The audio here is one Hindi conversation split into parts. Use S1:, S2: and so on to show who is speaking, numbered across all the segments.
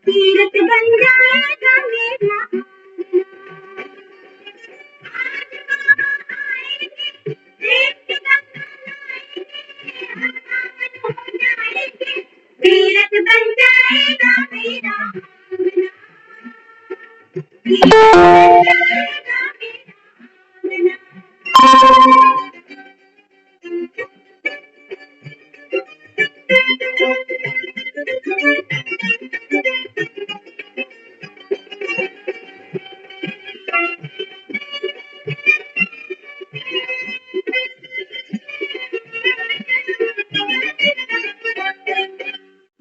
S1: तीरथ बन जाएगा मेरा तीरथ बन जाएगा मेरा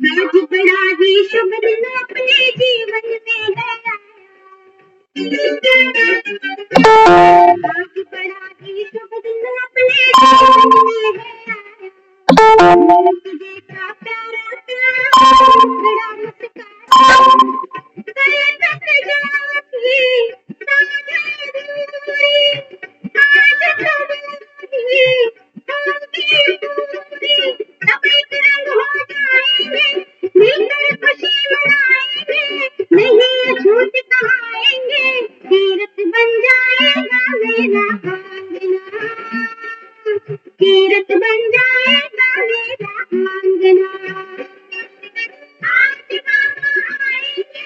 S1: आज बड़ा ही शुभ दिन अपने जीवन में है आज बड़ा ही शुभ दिन अपने जीवन में है देखा प्यारा प्यारा बड़ा मुस्कान गले तक जाती साझा दूरी आज कभी होगी दूरी सब एक रंग हो जाएंगे मिलकर खुशी मनाएंगे नहीं झूठ कहाएंगे तीरथ बन जाएगा मेरा आंगना तीरथ बन जाएगा मेरा आंगना आज बाबा आएंगे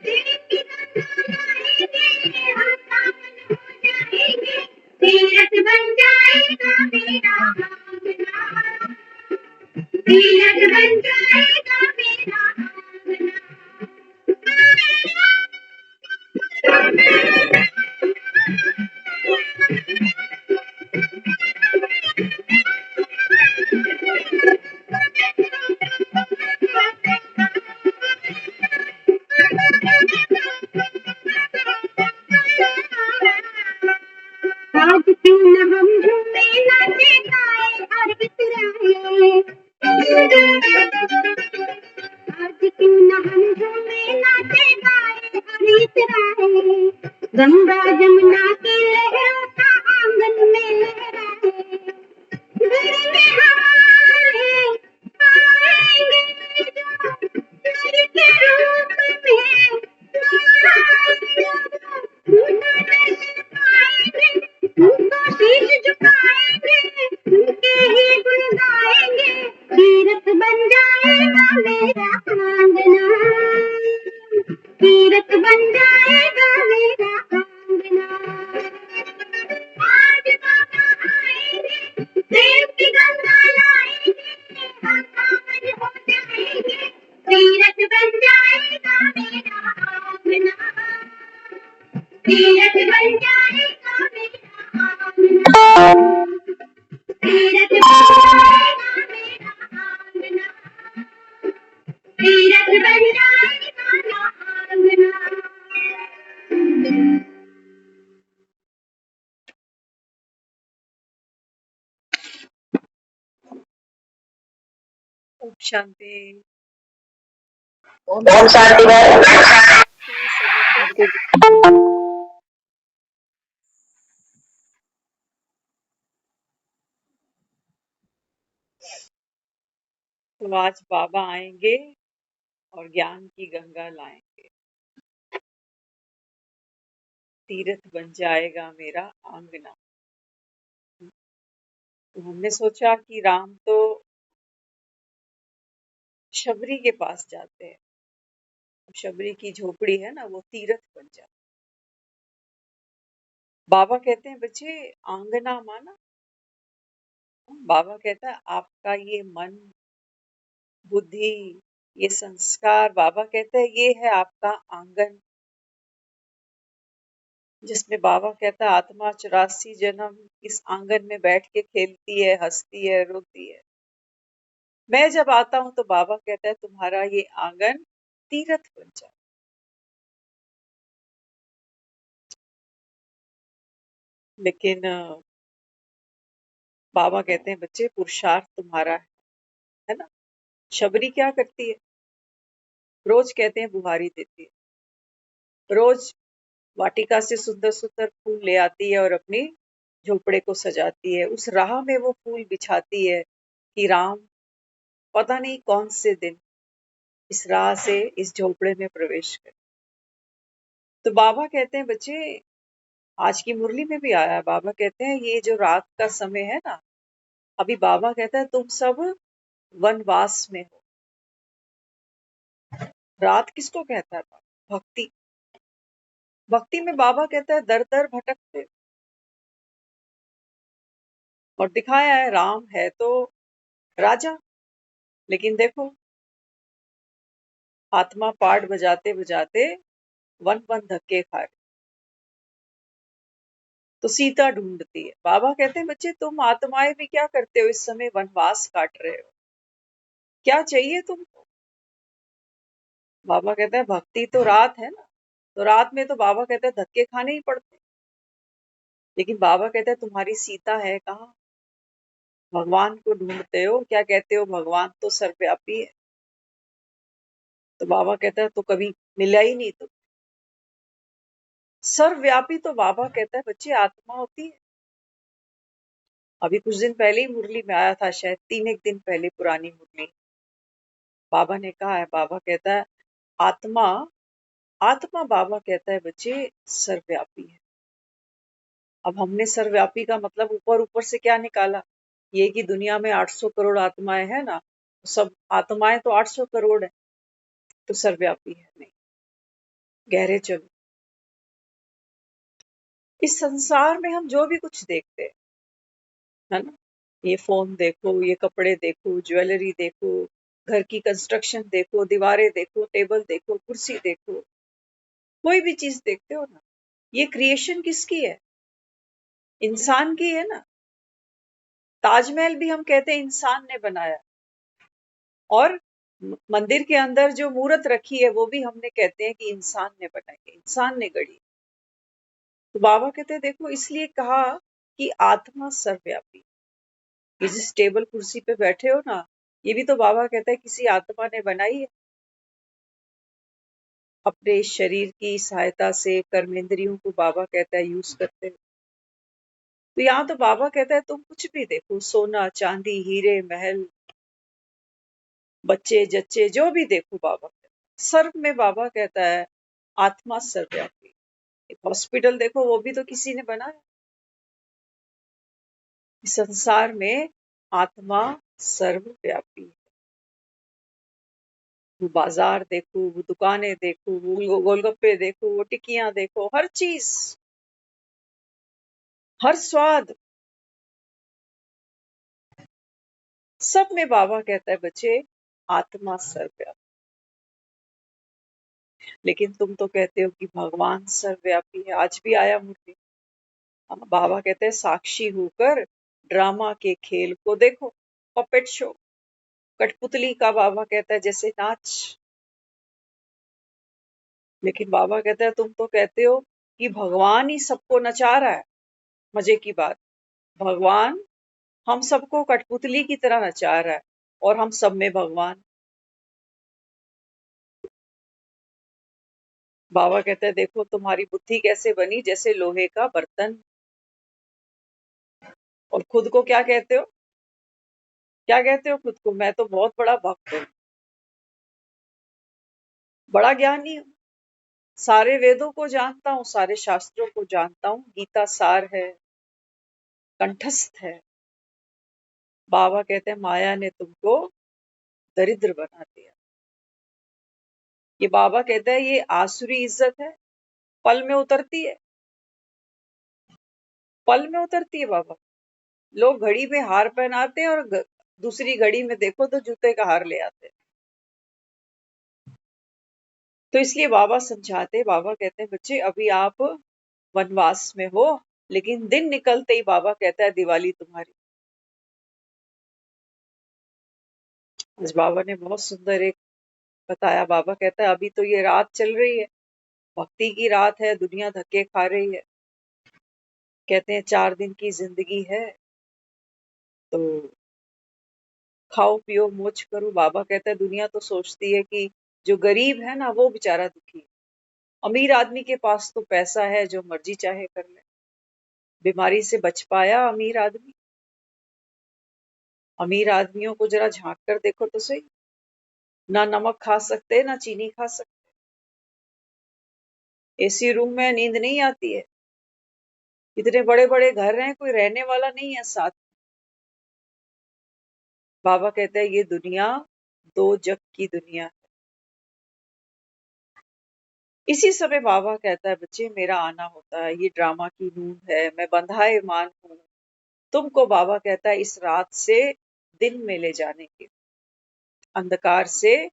S1: तेरी गंगा लाएंगे हम पावन हो जाएंगे तीरथ बन जाएगा मेरा आंगना तीरथ बन जाएगा मेरा आज क्यों न हम झूमे नाचे गाए और इतराए आज क्यों न हम झूमे नाचे गाए और इतराए गंगा जमुना की लहरों का आंगन में लहराए घर में हमारे आएंगे जो नर के रूप में उनको शीश झुकाएंगे उनके ही गुण गाएंगे तीरथ बन जाएगा मेरा आंगना तीरथ बन जाएगा मेरा आंगना आज बाबा आएंगे देव की गंगा लाएंगे हम पावन हो जाएंगे तीरथ बन जाएगा मेरा आंगना तीरथ बन जाएगा मेरा आंगना तीरथ बन जाएगा मेरा आंगना तीरथ बन जाएगा मेरा आंगना
S2: ओम शांति।
S3: ओम शांति।
S2: तो आज बाबा आएंगे और ज्ञान की गंगा लाएंगे तीरथ बन जाएगा मेरा आंगना। तो हमने सोचा कि राम तो शबरी के पास जाते हैं, शबरी की झोपड़ी है ना, वो तीरथ बन जाती। बाबा कहते हैं बच्चे आंगना माना, बाबा कहता है आपका ये मन बुद्धि ये संस्कार, बाबा कहते हैं ये है आपका आंगन, जिसमें बाबा कहता है आत्मा 84 जन्म इस आंगन में बैठ के खेलती है, हंसती है, रोती है। मैं जब आता हूं तो बाबा कहता है तुम्हारा ये आंगन तीरथ बन जाए। लेकिन बाबा कहते हैं बच्चे पुरुषार्थ तुम्हारा है ना। शबरी क्या करती है, रोज कहते हैं बुहारी देती है, रोज वाटिका से सुंदर सुंदर फूल ले आती है और अपनी झोपड़े को सजाती है। उस राह में वो फूल बिछाती है कि राम पता नहीं कौन से दिन इस राह से इस झोपड़े में प्रवेश करें। तो बाबा कहते हैं बच्चे, आज की मुरली में भी आया है, बाबा कहते हैं ये जो रात का समय है ना, अभी बाबा कहता है तुम सब वनवास में हो। रात किसको कहता है? भक्ति। भक्ति में बाबा कहता है दर दर भटकते हो। और दिखाया है राम है तो राजा, लेकिन देखो आत्मा पाठ बजाते बजाते वन वन धक्के खा रही, तो सीता ढूंढती है। बाबा कहते हैं बच्चे तुम आत्माएं भी क्या करते हो, इस समय वनवास काट रहे हो, क्या चाहिए तुमको? बाबा कहता है भक्ति तो रात है ना, तो रात में तो बाबा कहता है धक्के खाने ही पड़ते, लेकिन बाबा कहता है तुम्हारी सीता है कहाँ? भगवान को ढूंढते हो, क्या कहते हो भगवान तो सर्वव्यापी है। तो बाबा कहता है तो कभी मिला ही नहीं। तो सर्वव्यापी तो बाबा कहता है बच्चे आत्मा होती है। अभी कुछ दिन पहले ही मुरली में आया था, शायद 3 एक दिन पहले पुरानी मुरली, बाबा ने कहा है, बाबा कहता है आत्मा, आत्मा बाबा कहता है बच्चे सर्वव्यापी है। अब हमने सर्वव्यापी का मतलब ऊपर ऊपर से क्या निकाला, ये कि दुनिया में 800 करोड़ आत्माएं हैं ना, सब आत्माएं तो 800 करोड़ है, तो सर्वव्यापी है नहीं। गहरे चलो, इस संसार में हम जो भी कुछ देखते हैं, है ना, ये फोन देखो, ये कपड़े देखो, ज्वेलरी देखो, घर की कंस्ट्रक्शन देखो, दीवारें देखो, टेबल देखो, कुर्सी देखो, कोई भी चीज देखते हो ना, ये क्रिएशन किसकी है? इंसान की है ना। ताजमहल भी हम कहते हैं इंसान ने बनाया, और मंदिर के अंदर जो मूर्त रखी है वो भी हमने कहते हैं कि इंसान ने बनाई है, इंसान ने गढ़ी। तो बाबा कहते हैं देखो इसलिए कहा कि आत्मा सर्वव्यापी। ये जिस टेबल कुर्सी पे बैठे हो ना, ये भी तो बाबा कहता है किसी आत्मा ने बनाई है, अपने शरीर की सहायता से कर्मेंद्रियों को बाबा कहता है यूज करते हैं। तो यहाँ तो बाबा कहता है तुम कुछ भी देखो, सोना चांदी हीरे महल बच्चे जच्चे जो भी देखो, बाबा कहता है सर्व में बाबा कहता है आत्मा सर्वव्यापी। एक हॉस्पिटल देखो, वो भी तो किसी ने बनाया। इस संसार में आत्मा सर्वव्यापी है। वो बाजार देखो, वो दुकानें देखो, वो गोलगप्पे देखो, वो टिक्कियां देखो, हर चीज, हर स्वाद, सब में बाबा कहता है बच्चे आत्मा सर्वव्यापी। लेकिन तुम तो कहते हो कि भगवान सर्वव्यापी है। आज भी आया मुझे, बाबा कहते हैं साक्षी होकर ड्रामा के खेल को देखो, पपेट शो, कठपुतली का बाबा कहता है जैसे नाच। लेकिन बाबा कहता है तुम तो कहते हो कि भगवान ही सबको नचा रहा है। मजे की बात, भगवान हम सबको कठपुतली की तरह नचा रहा है, और हम सब में भगवान। बाबा कहता है देखो तुम्हारी बुद्धि कैसे बनी, जैसे लोहे का बर्तन। और खुद को क्या कहते हो? क्या कहते हो खुद को? मैं तो बहुत बड़ा भक्त हूँ, बड़ा ज्ञानी हूँ, सारे वेदों को जानता हूँ, सारे शास्त्रों को जानता हूँ, गीता सार है, कंठस्थ है। बाबा कहते हैं माया ने तुमको दरिद्र बना दिया। ये बाबा कहता है ये आसुरी इज्जत है, पल में उतरती है, पल में उतरती है बाबा। लोग घड़ी में हार पहनाते हैं, और दूसरी घड़ी में देखो तो जूते का हार ले आते हैं। तो इसलिए बाबा समझाते, बाबा कहते हैं बच्चे अभी आप वनवास में हो, लेकिन दिन निकलते ही बाबा कहता है दिवाली तुम्हारी। आज बाबा ने बहुत सुंदर एक बताया। बाबा कहता है अभी तो ये रात चल रही है, भक्ति की रात है, दुनिया धक्के खा रही है। कहते हैं 4 दिन की जिंदगी है, तो खाओ पियो मौज करो। बाबा कहता है दुनिया तो सोचती है कि जो गरीब है ना वो बेचारा दुखी है, अमीर आदमी के पास तो पैसा है, जो मर्जी चाहे कर ले। बीमारी से बच पाया अमीर आदमी? अमीर आदमियों को जरा झांक कर देखो तो सही, ना नमक खा सकते ना चीनी खा सकते। एसी रूम में नींद नहीं आती है। इतने बड़े बड़े घर हैं, कोई रहने वाला नहीं है साथ। बाबा कहते हैं ये दुनिया दो जग की दुनिया है। इसी समय बाबा कहता है बच्चे मेरा आना होता है, ये ड्रामा की नींद है, मैं बंधाएमान हूँ। तुमको बाबा कहता है इस रात से दिन में ले जाने के, अंधकार से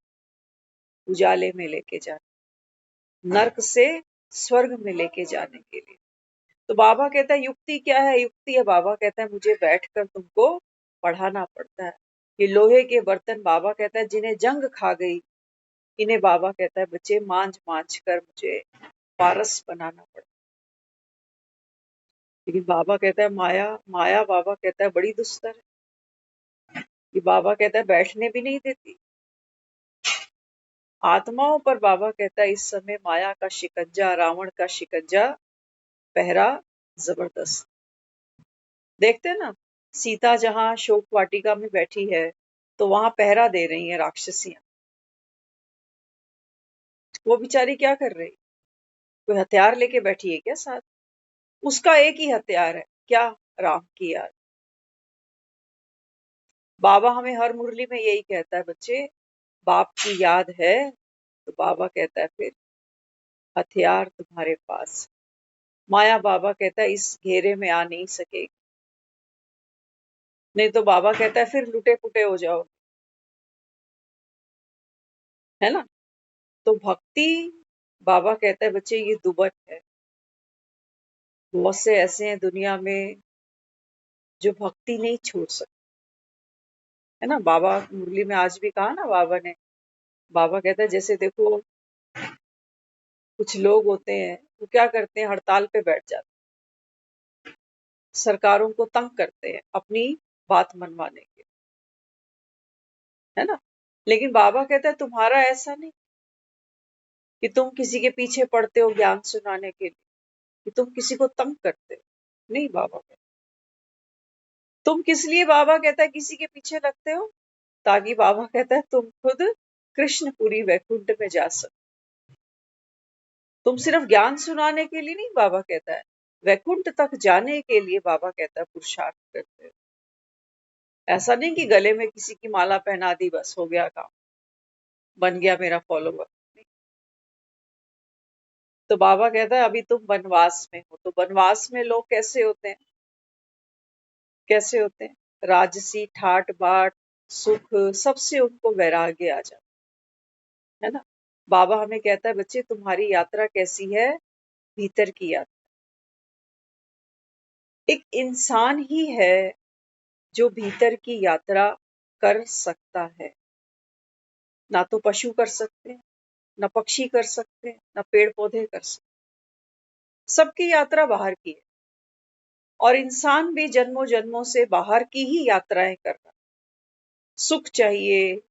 S2: उजाले में लेके जाने, नर्क से स्वर्ग में लेके जाने के लिए। तो बाबा कहता है युक्ति क्या है? युक्ति है, बाबा कहता है मुझे बैठकर तुमको पढ़ाना पड़ता है। ये लोहे के बर्तन बाबा कहता है जिन्हें जंग खा गई, इन्हें बाबा कहता है बच्चे मांझ मांझ कर मुझे पारस बनाना पड़ता है। लेकिन बाबा कहता है माया, माया बाबा कहता है बड़ी दुस्तर है। ये बाबा कहता है बैठने भी नहीं देती। आत्माओं पर बाबा कहता है इस समय माया का शिकंजा, रावण का शिकंजा पहरा जबरदस्त। देखते हैं ना, सीता जहां शोक वाटिका में बैठी है तो वहां पहरा दे रही है राक्षसियां। वो बेचारी क्या कर रही? कोई हथियार लेके बैठी है क्या साथ? उसका एक ही हथियार है, क्या? राम की याद। बाबा हमें हर मुरली में यही कहता है बच्चे, बाप की याद है तो बाबा कहता है फिर हथियार तुम्हारे पास। माया बाबा कहता है इस घेरे में आ नहीं सकेगी, नहीं तो बाबा कहता है फिर लुटे पुटे हो जाओ, है ना। तो भक्ति, बाबा कहता है बच्चे ये दुबक है। बहुत से ऐसे हैं दुनिया में जो भक्ति नहीं छोड़ सकते, है ना। बाबा मुरली में आज भी कहा ना बाबा ने, बाबा कहता है जैसे देखो कुछ लोग होते हैं वो क्या करते हैं, हड़ताल पे बैठ जाते हैं, सरकारों को तंग करते हैं अपनी बात मनवाने के, है ना। लेकिन बाबा कहता है तुम्हारा ऐसा नहीं कि तुम किसी के पीछे पड़ते हो ज्ञान सुनाने के लिए, कि तुम किसी को तंग करते हो। नहीं, बाबा कहता तुम किस लिए, बाबा कहता है किसी के पीछे लगते हो, ताकि बाबा कहता है तुम खुद कृष्णपुरी वैकुंठ में जा सको। तुम सिर्फ ज्ञान सुनाने के लिए नहीं, बाबा कहता है वैकुंठ तक जाने के लिए बाबा कहता है पुरुषार्थ करते हो। ऐसा नहीं कि गले में किसी की माला पहना दी बस हो गया काम, बन गया मेरा फॉलोवर। तो बाबा कहता है अभी तुम वनवास में हो, तो वनवास में लोग कैसे होते हैं? कैसे होते हैं? राजसी ठाट बाट सुख सबसे उनको वैराग्य आ जाता है ना। बाबा हमें कहता है बच्चे तुम्हारी यात्रा कैसी है? भीतर की यात्रा। एक इंसान ही है जो भीतर की यात्रा कर सकता है। ना तो पशु कर सकते हैं, ना पक्षी कर सकते हैं, ना पेड़ पौधे कर सकते हैं। सबकी यात्रा बाहर की है, और इंसान भी जन्मों जन्मों से बाहर की ही यात्राएं कर रहा है। सुख चाहिए,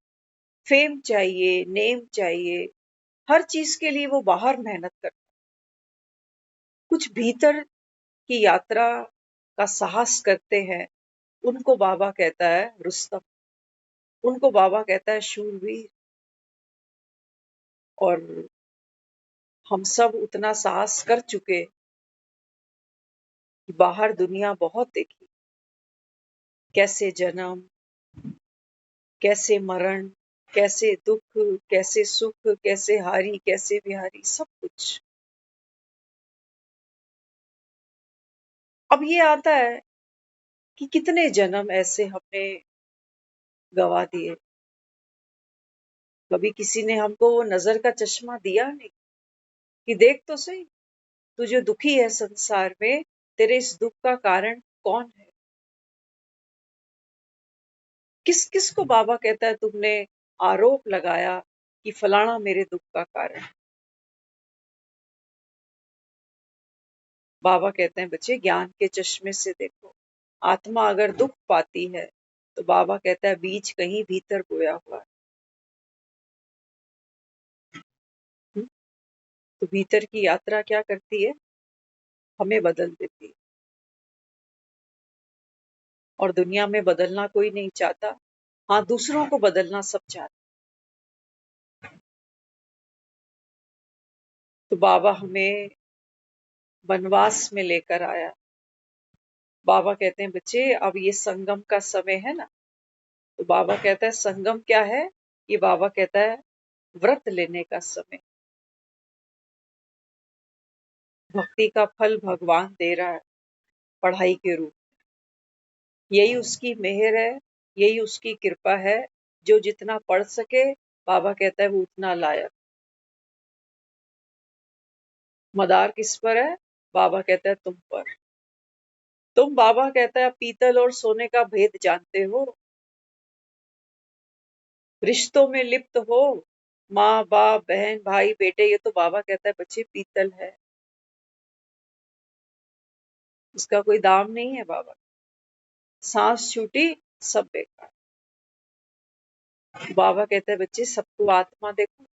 S2: फेम चाहिए, नेम चाहिए, हर चीज के लिए वो बाहर मेहनत करता है। कुछ भीतर की यात्रा का साहस करते हैं, उनको बाबा कहता है रुस्तम, उनको बाबा कहता है शूरवीर। और हम सब उतना साहस कर चुके कि बाहर दुनिया बहुत देखी, कैसे जन्म, कैसे मरण, कैसे दुख, कैसे सुख, कैसे हारी कैसे बिहारी, सब कुछ। अब ये आता है कि कितने जन्म ऐसे हमने गवा दिए। कभी किसी ने हमको वो नजर का चश्मा दिया नहीं कि देख तो सही, तू जो दुखी है संसार में, तेरे इस दुख का कारण कौन है? किस किस को बाबा कहता है तुमने आरोप लगाया कि फलाना मेरे दुख का कारण है? बाबा कहते हैं बच्चे ज्ञान के चश्मे से देखो, आत्मा अगर दुख पाती है तो बाबा कहता है बीज कहीं भीतर बोया हुआ है। हम्म? तो भीतर की यात्रा क्या करती है? हमें बदल देती है। और दुनिया में बदलना कोई नहीं चाहता, हाँ दूसरों को बदलना सब चाहते। तो बाबा हमें वनवास में लेकर आया। बाबा कहते हैं बच्चे अब ये संगम का समय है ना, तो बाबा कहता है संगम क्या है? ये बाबा कहता है व्रत लेने का समय। भक्ति का फल भगवान दे रहा है पढ़ाई के रूप। यही उसकी मेहर है, यही उसकी कृपा है। जो जितना पढ़ सके बाबा कहता है वो उतना लायक। मदार किस पर है? बाबा कहता है तुम पर। तुम बाबा कहता है पीतल और सोने का भेद जानते हो, रिश्तों में लिप्त हो, माँ बाप बहन भाई बेटे, ये तो बाबा कहता है बच्चे पीतल है, इसका कोई दाम नहीं है बाबा। सांस छूटी सब बेकार। बाबा कहता है बच्चे सबको आत्मा देखो।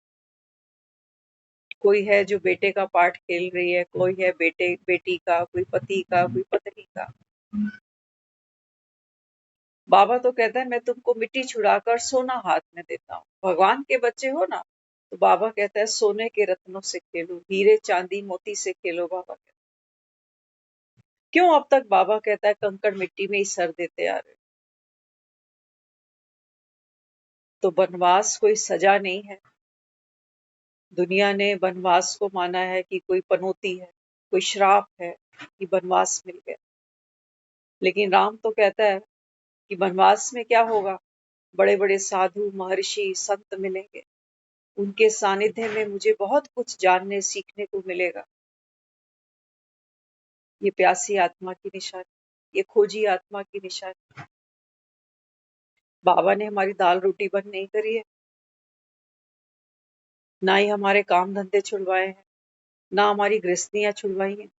S2: कोई है जो बेटे का पार्ट खेल रही है, कोई है बेटे बेटी का, कोई पति का, कोई पत्नी का। बाबा तो कहता है मैं तुमको मिट्टी छुड़ाकर सोना हाथ में देता हूँ। भगवान के बच्चे हो ना, तो बाबा कहता है सोने के रत्नों से खेलो, हीरे चांदी मोती से खेलो। बाबा कहता है क्यों अब तक बाबा कहता है कंकड़ मिट्टी में ही सर देते आ रहे हो? तो वनवास कोई सजा नहीं है। दुनिया ने वनवास को माना है कि कोई पनौती है, कोई श्राप है कि वनवास मिल गया। लेकिन राम तो कहता है कि वनवास में क्या होगा? बड़े बड़े साधु महर्षि संत मिलेंगे, उनके सानिध्य में मुझे बहुत कुछ जानने सीखने को मिलेगा। ये प्यासी आत्मा की निशानी, ये खोजी आत्मा की निशानी। बाबा ने हमारी दाल रोटी बंद नहीं करी है, ना ही हमारे काम धंधे छुड़वाए हैं, ना हमारी गृहस्थियां छुड़वाई हैं।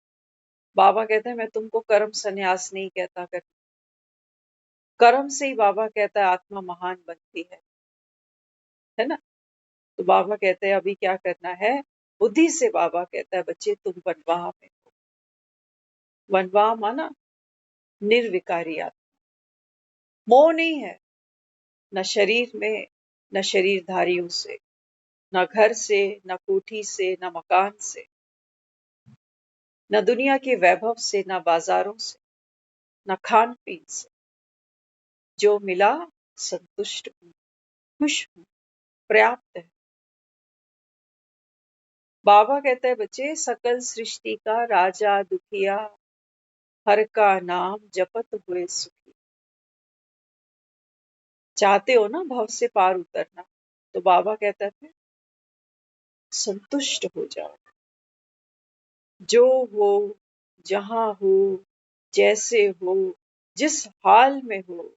S2: बाबा कहते हैं मैं तुमको कर्म संन्यास नहीं कहता कर, कर्म से ही बाबा कहता है आत्मा महान बनती है ना। तो बाबा कहते हैं अभी क्या करना है? बुद्धि से बाबा कहता है बच्चे तुम वनवाह में हो। वनवाह माना निर्विकारी आत्मा, मोह नहीं है, न शरीर में, न शरीरधारियों से, न घर से, न कोठी से, न मकान से, न दुनिया के वैभव से, न बाजारों से, न खान पीन से। जो मिला संतुष्ट हूँ, खुश हूँ, पर्याप्त है। बाबा कहता है बच्चे सकल सृष्टि का राजा दुखिया, हर का नाम जपत हुए सुखी। चाहते हो ना भव से पार उतरना, तो बाबा कहता है फिर संतुष्ट हो जाओ। जो हो, जहां हो, जैसे हो, जिस हाल में हो,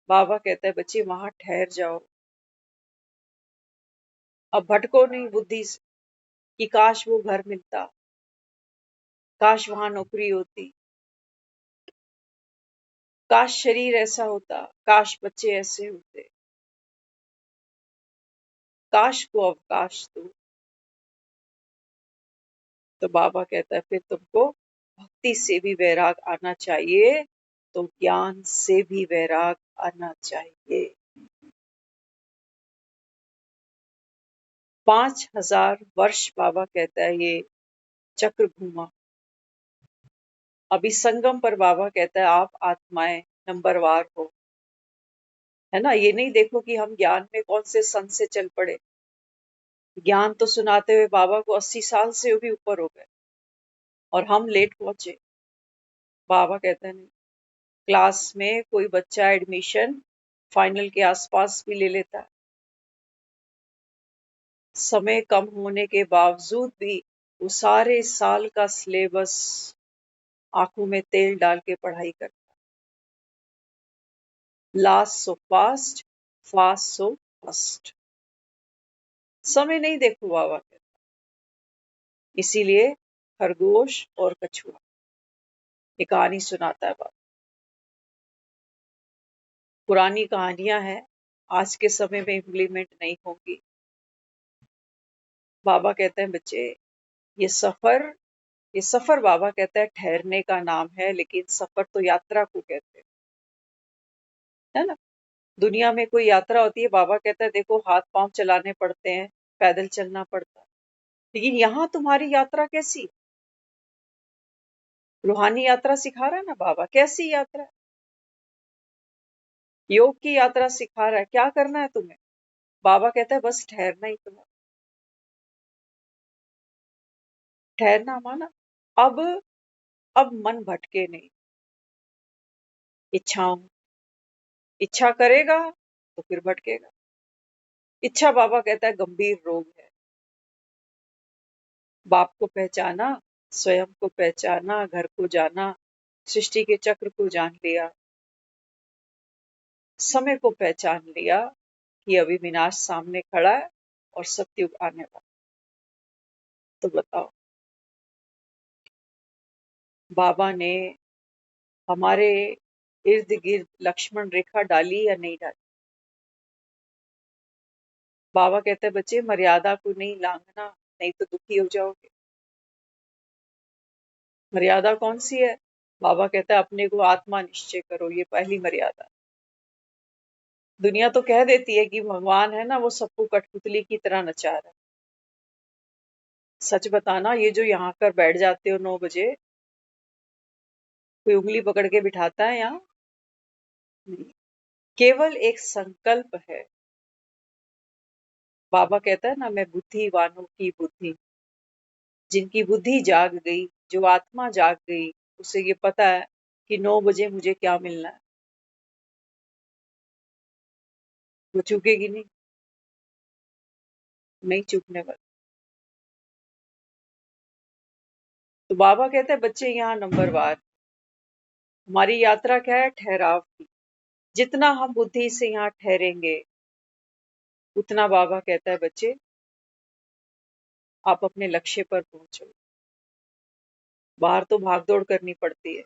S2: बाबा कहता है बच्चे वहां ठहर जाओ। अब भटको नहीं बुद्धि से कि काश वो घर मिलता, काश वहां नौकरी होती, काश शरीर ऐसा होता, काश बच्चे ऐसे होते, काश को अवकाश दो। तो बाबा कहता है फिर तुमको भक्ति से भी वैराग आना चाहिए, तो ज्ञान से भी वैराग आना चाहिए। 5000 वर्ष बाबा कहता है ये चक्र घूमा। अभी संगम पर बाबा कहता है आप आत्माएं नंबरवार हो, है ना। ये नहीं देखो कि हम ज्ञान में कौन से संत से चल पड़े। ज्ञान तो सुनाते हुए बाबा को 80 साल से भी ऊपर हो गए और हम लेट पहुंचे। बाबा कहते हैं नहीं, क्लास में कोई बच्चा एडमिशन फाइनल के आसपास भी ले लेता है, समय कम होने के बावजूद भी वो सारे साल का सिलेबस आंखों में तेल डाल के पढ़ाई करता है। Last so fast, fast so first. समय नहीं देखो बाबा कहता, इसीलिए खरगोश और कछुआ ये कहानी सुनाता है बाबा। पुरानी कहानियां हैं, आज के समय में इम्प्लीमेंट नहीं होंगी। बाबा कहते हैं बच्चे ये सफर बाबा कहता है ठहरने का नाम है, लेकिन सफर तो यात्रा को कहते हैं, है ना। दुनिया में कोई यात्रा होती है, बाबा कहता है देखो हाथ पांव चलाने पड़ते हैं, पैदल चलना पड़ता है। लेकिन यहाँ तुम्हारी यात्रा कैसी है? रूहानी यात्रा सिखा रहा है ना बाबा, कैसी यात्रा है? योग की यात्रा सिखा रहा है, क्या करना है तुम्हें? बाबा कहता है बस ठहरना ही तुम्हें, ठहरना माना। अब अब मन भटके नहीं, इच्छाओं, इच्छा करेगा तो फिर भटकेगा। इच्छा बाबा कहता है गंभीर रोग है। बाप को पहचाना, स्वयं को पहचाना, घर को जाना, सृष्टि के चक्र को जान लिया, समय को पहचान लिया कि अभी विनाश सामने खड़ा है और सत्युग आने वाला। तो बताओ, बाबा ने हमारे इर्द गिर्द लक्ष्मण रेखा डाली या नहीं डाली? बाबा कहते हैं बच्चे मर्यादा को नहीं लांघना, नहीं तो दुखी हो जाओगे। मर्यादा कौन सी है? बाबा कहता है अपने को आत्मा निश्चय करो, ये पहली मर्यादा। दुनिया तो कह देती है कि भगवान है ना, वो सबको कठपुतली की तरह नचा रहा है। सच बताना, ये जो यहाँ कर बैठ जाते हो 9 बजे, कोई उंगली पकड़ के बिठाता है यहाँ? नहीं। केवल एक संकल्प है। बाबा कहता है ना, मैं बुद्धिवानों की बुद्धि, जिनकी बुद्धि जाग गई, जो आत्मा जाग गई, उसे ये पता है कि 9 बजे मुझे क्या मिलना है, वो चूकेगी नहीं, नहीं चूकने वाली। तो बाबा कहते हैं बच्चे यहाँ नंबर वार, हमारी यात्रा क्या है? ठहराव की। जितना हम बुद्धि से यहाँ ठहरेंगे, उतना बाबा कहता है बच्चे आप अपने लक्ष्य पर पहुंचो। बाहर तो भागदौड़ करनी पड़ती है,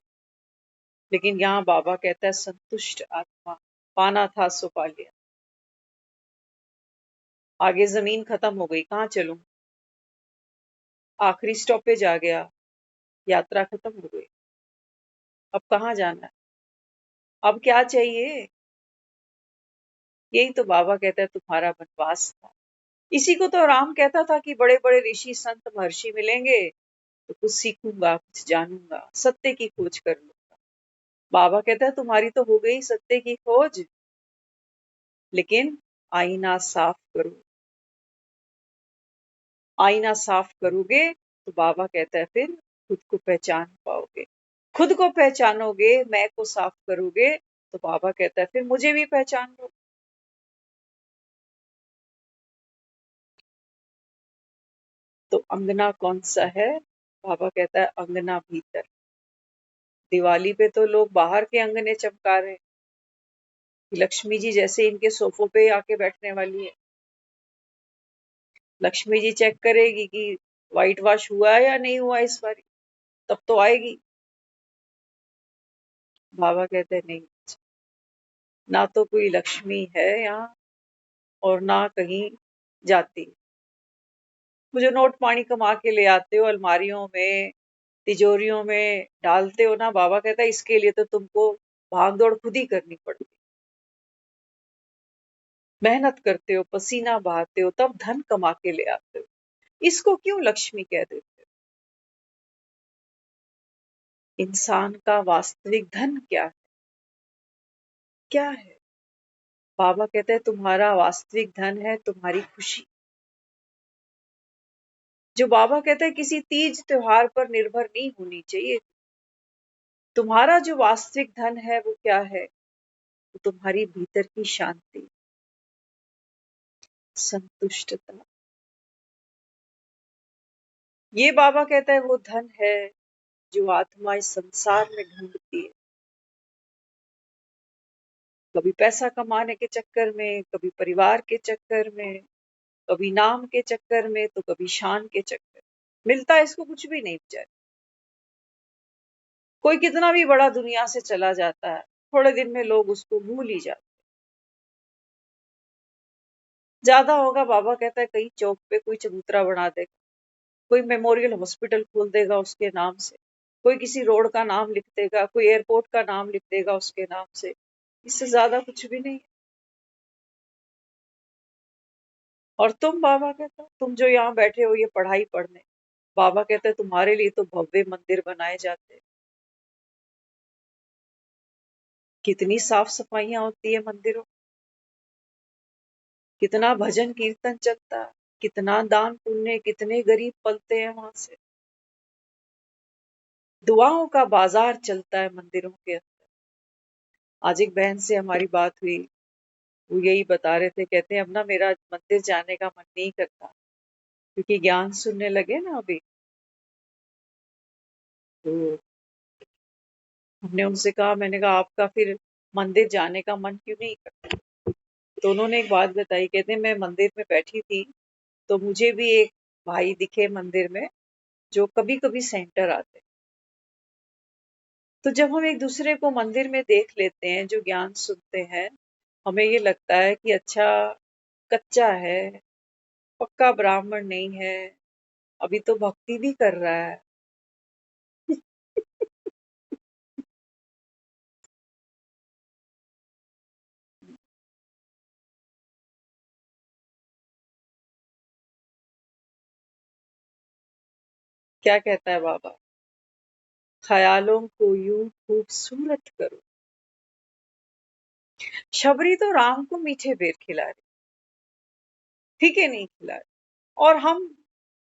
S2: लेकिन यहाँ बाबा कहता है संतुष्ट आत्मा, पाना था सो पा लिया। आगे जमीन खत्म हो गई, कहाँ चलूं? आखिरी स्टॉपेज आ गया, यात्रा खत्म हो गई। अब कहाँ जाना है? अब क्या चाहिए? यही तो बाबा कहता है तुम्हारा वनवास था। इसी को तो राम कहता था कि बड़े बड़े ऋषि संत महर्षि मिलेंगे तो कुछ सीखूंगा, कुछ जानूंगा, सत्य की खोज कर लूंगा। बाबा कहता है तुम्हारी तो हो गई सत्य की खोज, लेकिन आईना साफ करो। आईना साफ करोगे तो बाबा कहता है फिर खुद को पहचान पाओगे। खुद को पहचानोगे, मैं को साफ करोगे, तो बाबा कहता है फिर मुझे भी पहचान लो। तो अंगना कौन सा है? बाबा कहता है अंगना भीतर। दिवाली पे तो लोग बाहर के अंगने चमका रहे हैं, लक्ष्मी जी जैसे इनके सोफों पे आके बैठने वाली है। लक्ष्मी जी चेक करेगी कि व्हाइट वॉश हुआ है या नहीं हुआ इस बार, तब तो आएगी। बाबा कहते हैं नहीं, ना तो कोई लक्ष्मी है यहाँ और ना कहीं जाती। वो जो नोट पानी कमा के ले आते हो अलमारियों में, तिजोरियों में डालते हो ना, बाबा कहता है इसके लिए तो तुमको भाग दौड़ खुद ही करनी पड़ती, मेहनत करते हो, पसीना बहाते हो, तब धन कमा के ले आते हो। इसको क्यों लक्ष्मी कह देते हो? इंसान का वास्तविक धन क्या है? क्या है? बाबा कहते हैं तुम्हारा वास्तविक धन है तुम्हारी खुशी। जो बाबा कहते हैं किसी तीज त्योहार पर निर्भर नहीं होनी चाहिए। तुम्हारा जो वास्तविक धन है वो क्या है? वो तुम्हारी भीतर की शांति, संतुष्टता। ये बाबा कहता है वो धन है जो आत्मा इस संसार में ढूंढती है। कभी पैसा कमाने के चक्कर में, कभी परिवार के चक्कर में, कभी नाम के चक्कर में, तो कभी शान के चक्कर में। मिलता है इसको कुछ भी नहीं बेचारे। कोई कितना भी बड़ा दुनिया से चला जाता है, थोड़े दिन में लोग उसको भूल ही जाते। ज्यादा होगा बाबा कहता है कहीं चौक पे कोई चबूतरा बना देगा, कोई मेमोरियल हॉस्पिटल खोल देगा उसके नाम से, कोई किसी रोड का नाम लिख देगा, कोई एयरपोर्ट का नाम लिख देगा उसके नाम से। इससे ज्यादा कुछ भी नहीं। और तुम, बाबा कहता, तुम जो यहाँ बैठे हो ये पढ़ाई पढ़ने, बाबा कहते तुम्हारे लिए तो भव्य मंदिर बनाए जाते। कितनी साफ सफाइयां होती है मंदिरों, कितना भजन कीर्तन चलता है, कितना दान पुण्य, कितने गरीब पलते हैं वहां से। दुआओं का बाजार चलता है मंदिरों के अंदर। आज एक बहन से हमारी बात हुई, वो यही बता रहे थे, कहते हैं अब ना मेरा मंदिर जाने का मन नहीं करता, क्योंकि ज्ञान सुनने लगे ना अभी। तो हमने उनसे कहा, मैंने कहा आपका फिर मंदिर जाने का मन क्यों नहीं करता? तो उन्होंने एक बात बताई, कहते हैं मैं मंदिर में बैठी थी तो मुझे भी एक भाई दिखे मंदिर में, जो कभी कभी सेंटर आते। तो जब हम एक दूसरे को मंदिर में देख लेते हैं जो ज्ञान सुनते हैं, हमें ये लगता है कि अच्छा, कच्चा है, पक्का ब्राह्मण नहीं है, अभी तो भक्ति भी कर रहा है। क्या कहता है बाबा? ख्यालों को यूं खूबसूरत करो। शबरी तो राम को मीठे बेर खिला रही, फीके नहीं खिला रही, और हम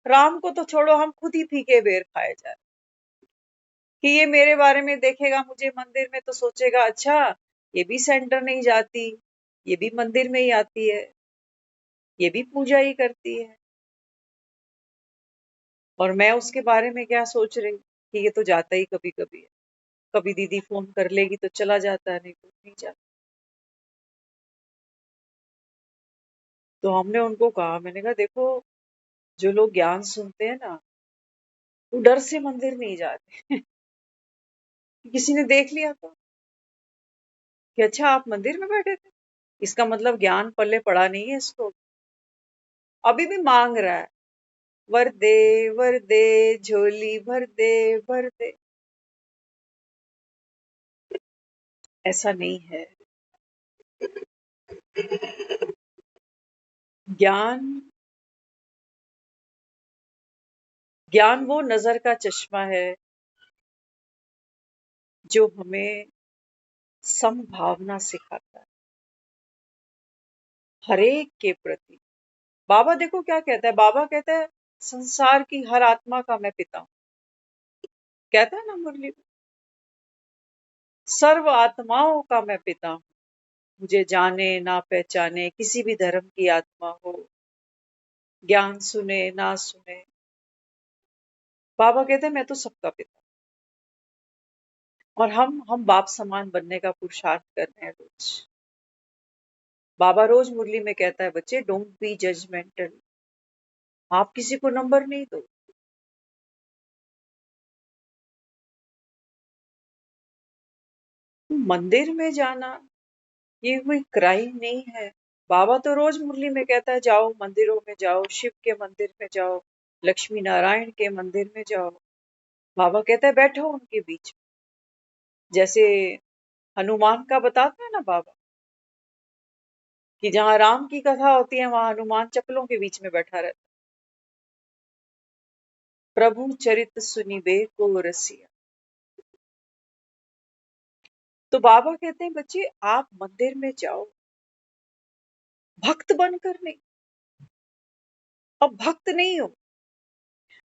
S2: राम को तो छोड़ो, हम खुद ही फीके बेर खाए जा रहे। कि ये मेरे बारे में देखेगा मुझे मंदिर में तो सोचेगा, अच्छा ये भी सेंटर नहीं जाती, ये भी मंदिर में ही आती है, ये भी पूजा ही करती है। और मैं उसके बारे में क्या सोच रही कि ये तो जाता ही कभी कभी है, कभी दीदी फोन कर लेगी तो चला जाता है, नहीं तो नहीं जाता। तो हमने उनको कहा, मैंने कहा देखो, जो लोग ज्ञान सुनते हैं ना, वो डर से मंदिर नहीं जाते। किसी ने देख लिया तो कि अच्छा आप मंदिर में बैठे थे, इसका मतलब ज्ञान पल्ले पड़ा नहीं है इसको, अभी भी मांग रहा है, वर दे, वर दे, झोली भर दे, भर दे। ऐसा नहीं है। ज्ञान, ज्ञान वो नजर का चश्मा है जो हमें समभावना सिखाता है हरेक के प्रति। बाबा देखो क्या कहता है, बाबा कहता है संसार की हर आत्मा का मैं पिता हूं। कहता है ना मुरली में, सर्व आत्माओं का मैं पिता हूं, मुझे जाने ना पहचाने किसी भी धर्म की आत्मा हो, ज्ञान सुने ना सुने, बाबा कहते हैं मैं तो सबका पिता हूं। और हम बाप समान बनने का पुरुषार्थ कर रहे हैं रोज। बाबा रोज मुरली में कहता है, बच्चे डोंट बी जजमेंटल, आप किसी को नंबर नहीं दो। मंदिर में जाना ये कोई क्राइम नहीं है। बाबा तो रोज मुरली में कहता है, जाओ मंदिरों में जाओ, शिव के मंदिर में जाओ, लक्ष्मी नारायण के मंदिर में जाओ। बाबा कहता है बैठो उनके बीच में। जैसे हनुमान का बताता है ना बाबा, कि जहां राम की कथा होती है वहां हनुमान चप्पलों के बीच में बैठा रहता है। प्रभु चरित सुनिबे को रसिया। तो बाबा कहते हैं, बच्चे आप मंदिर में जाओ, भक्त बनकर नहीं। अब भक्त नहीं हो,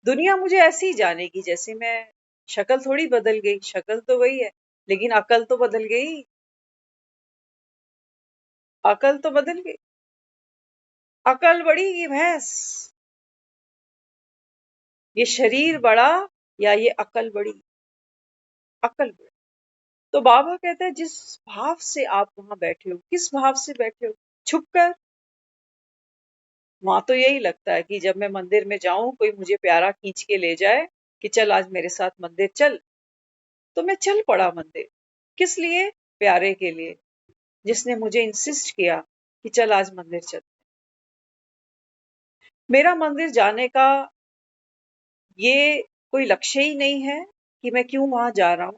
S2: दुनिया मुझे ऐसे ही जानेगी जैसे मैं। शक्ल थोड़ी बदल गई, शक्ल तो वही है, लेकिन अकल तो बदल गई। अकल तो बदल गई। अकल बड़ी की भैंस, ये शरीर बड़ा या ये अकल बड़ी? अकल बड़ी। तो बाबा कहते हैं, जिस भाव से आप वहां बैठे हो, किस भाव से बैठे हो? छुप कर। वहां तो यही लगता है कि जब मैं मंदिर में जाऊं, कोई मुझे प्यारा खींच के ले जाए कि चल आज मेरे साथ मंदिर चल, तो मैं चल पड़ा मंदिर। किस लिए? प्यारे के लिए, जिसने मुझे इंसिस्ट किया कि चल आज मंदिर चल। मेरा मंदिर जाने का ये कोई लक्ष्य ही नहीं है कि मैं क्यों वहां जा रहा हूं।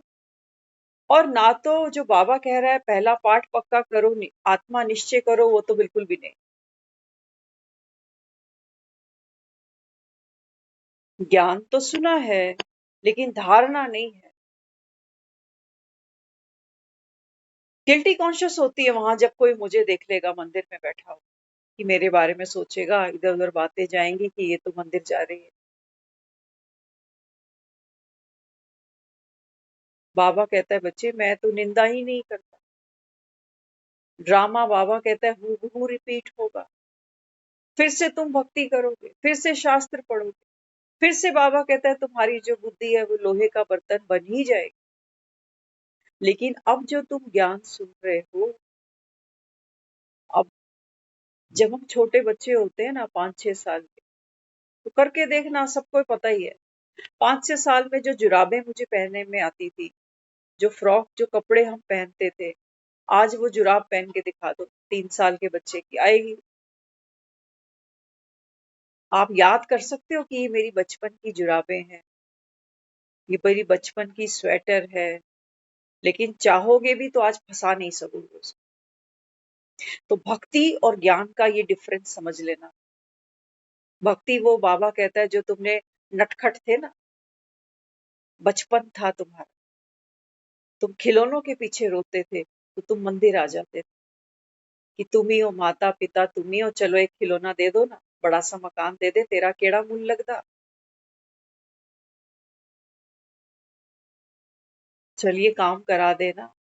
S2: और ना तो जो बाबा कह रहा है पहला पाठ पक्का करो, आत्मा निश्चय करो, वो तो बिल्कुल भी नहीं। ज्ञान तो सुना है लेकिन धारणा नहीं है। गिल्टी कॉन्शियस होती है वहां जब कोई मुझे देख लेगा मंदिर में बैठा हो, कि मेरे बारे में सोचेगा, इधर उधर बातें जाएंगी कि ये तो मंदिर जा रही है। बाबा कहता है बच्चे मैं तो निंदा ही नहीं करता। ड्रामा बाबा कहता है हूबहू रिपीट होगा। फिर से तुम भक्ति करोगे, फिर से शास्त्र पढ़ोगे, फिर से बाबा कहता है तुम्हारी जो बुद्धि है वो लोहे का बर्तन बन ही जाएगी। लेकिन अब जो तुम ज्ञान सुन रहे हो, अब जब हम छोटे बच्चे होते हैं ना 5-6 साल के, तो करके देखना, सबको पता ही है। 5-6 साल में जो जुराबें मुझे पहनने में आती थी, जो फ्रॉक, जो कपड़े हम पहनते थे, आज वो जुराब पहन के दिखा दो 3 साल के बच्चे की, आएगी? आप याद कर सकते हो कि ये मेरी बचपन की जुराबें हैं, ये मेरी बचपन की स्वेटर है, लेकिन चाहोगे भी तो आज फंसा नहीं सकोगे उसको। तो भक्ति और ज्ञान का ये डिफरेंस समझ लेना। भक्ति वो बाबा कहता है जो तुमने, नटखट थे ना, बचपन था तुम्हारा, तुम खिलौनों के पीछे रोते थे, तो तुम मंदिर आ जाते थे कि तुम ही हो माता पिता, तुम ही हो, चलो एक खिलौना दे दो ना, बड़ा सा मकान दे दे, तेरा केड़ा मुंह लगदा, चलिए काम करा देना,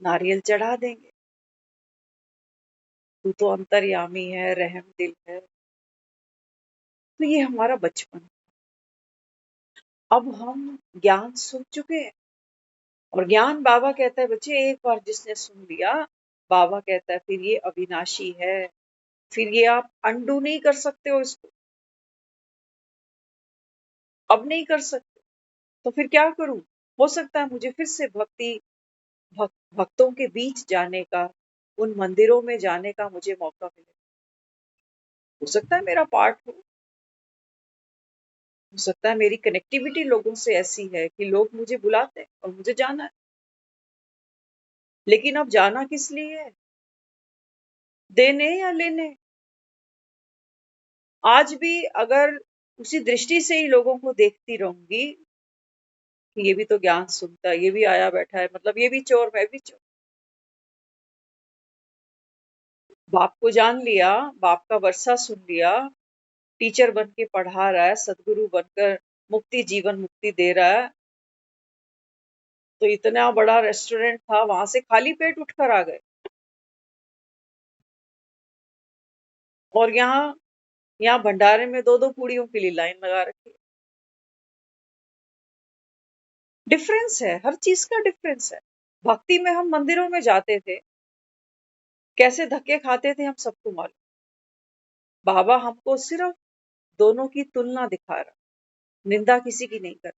S2: नारियल चढ़ा देंगे, तू तो अंतर्यामी है, रहम दिल है। तो ये हमारा बचपन। अब हम ज्ञान सुन चुके हैं, और ज्ञान बाबा कहता है बच्चे एक बार जिसने सुन लिया, बाबा कहता है फिर ये अविनाशी है, फिर ये आप अंडू नहीं कर सकते हो इसको, अब नहीं कर सकते। तो फिर क्या करूं? हो सकता है मुझे फिर से भक्तों के बीच जाने का, उन मंदिरों में जाने का मुझे मौका मिले। हो सकता है मेरा पार्ट हो सकता है मेरी कनेक्टिविटी लोगों से ऐसी है कि लोग मुझे बुलाते हैं और मुझे जाना है। लेकिन अब जाना किस लिए है? देने या लेने? आज भी अगर उसी दृष्टि से ही लोगों को देखती रहूंगी कि ये भी तो ज्ञान सुनता है, ये भी आया बैठा है, मतलब ये भी चोर, मैं भी चोर। बाप को जान लिया, बाप का वर्षा सुन लिया, टीचर बन के पढ़ा रहा है, सदगुरु बनकर मुक्ति, जीवन मुक्ति दे रहा है, तो इतना बड़ा रेस्टोरेंट था, वहां से खाली पेट उठकर आ गए, और यहाँ भंडारे में 2-2 पूड़ियों के लिए लाइन लगा रखी है। डिफरेंस है, हर चीज का डिफरेंस है। भक्ति में हम मंदिरों में जाते थे, कैसे धक्के खाते थे हम सबको मालूम। बाबा हमको सिर्फ दोनों की तुलना दिखा रहा, निंदा किसी की नहीं कर,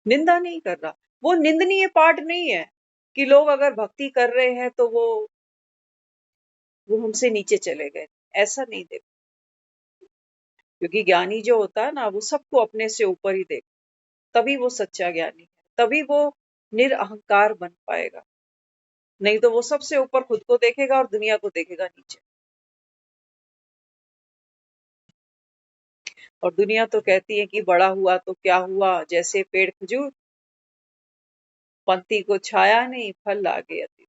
S2: निंदा नहीं कर रहा। वो निंदनीय पार्ट नहीं है कि लोग अगर भक्ति कर रहे हैं तो वो हमसे नीचे चले गए, ऐसा नहीं देखो। क्योंकि ज्ञानी जो होता है ना, वो सबको अपने से ऊपर ही देख, तभी वो सच्चा ज्ञानी है, तभी वो निरअहंकार बन पाएगा। नहीं तो वो सबसे ऊपर खुद को देखेगा और दुनिया को देखेगा नीचे। और दुनिया तो कहती है कि बड़ा हुआ तो क्या हुआ, जैसे पेड़ खजूर, पंक्ति को छाया नहीं, फल लागे अति।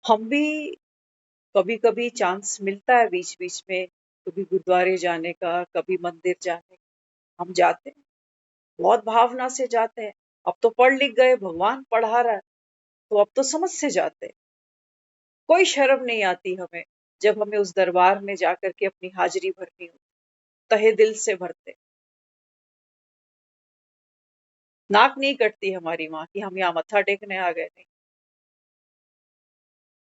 S2: हम भी कभी कभी चांस मिलता है बीच बीच में, कभी गुरुद्वारे जाने का, कभी मंदिर जाने का, हम जाते हैं, बहुत भावना से जाते हैं। अब तो पढ़ लिख गए, भगवान पढ़ा रहा है, तो अब तो समझ से जाते हैं। कोई शर्म नहीं आती हमें जब हमें उस दरबार में जाकर के अपनी हाजिरी भरनी हो, तहे दिल से भरते। नाक नहीं कटती हमारी माँ की हम यहाँ मत्था टेकने आ गए, नहीं।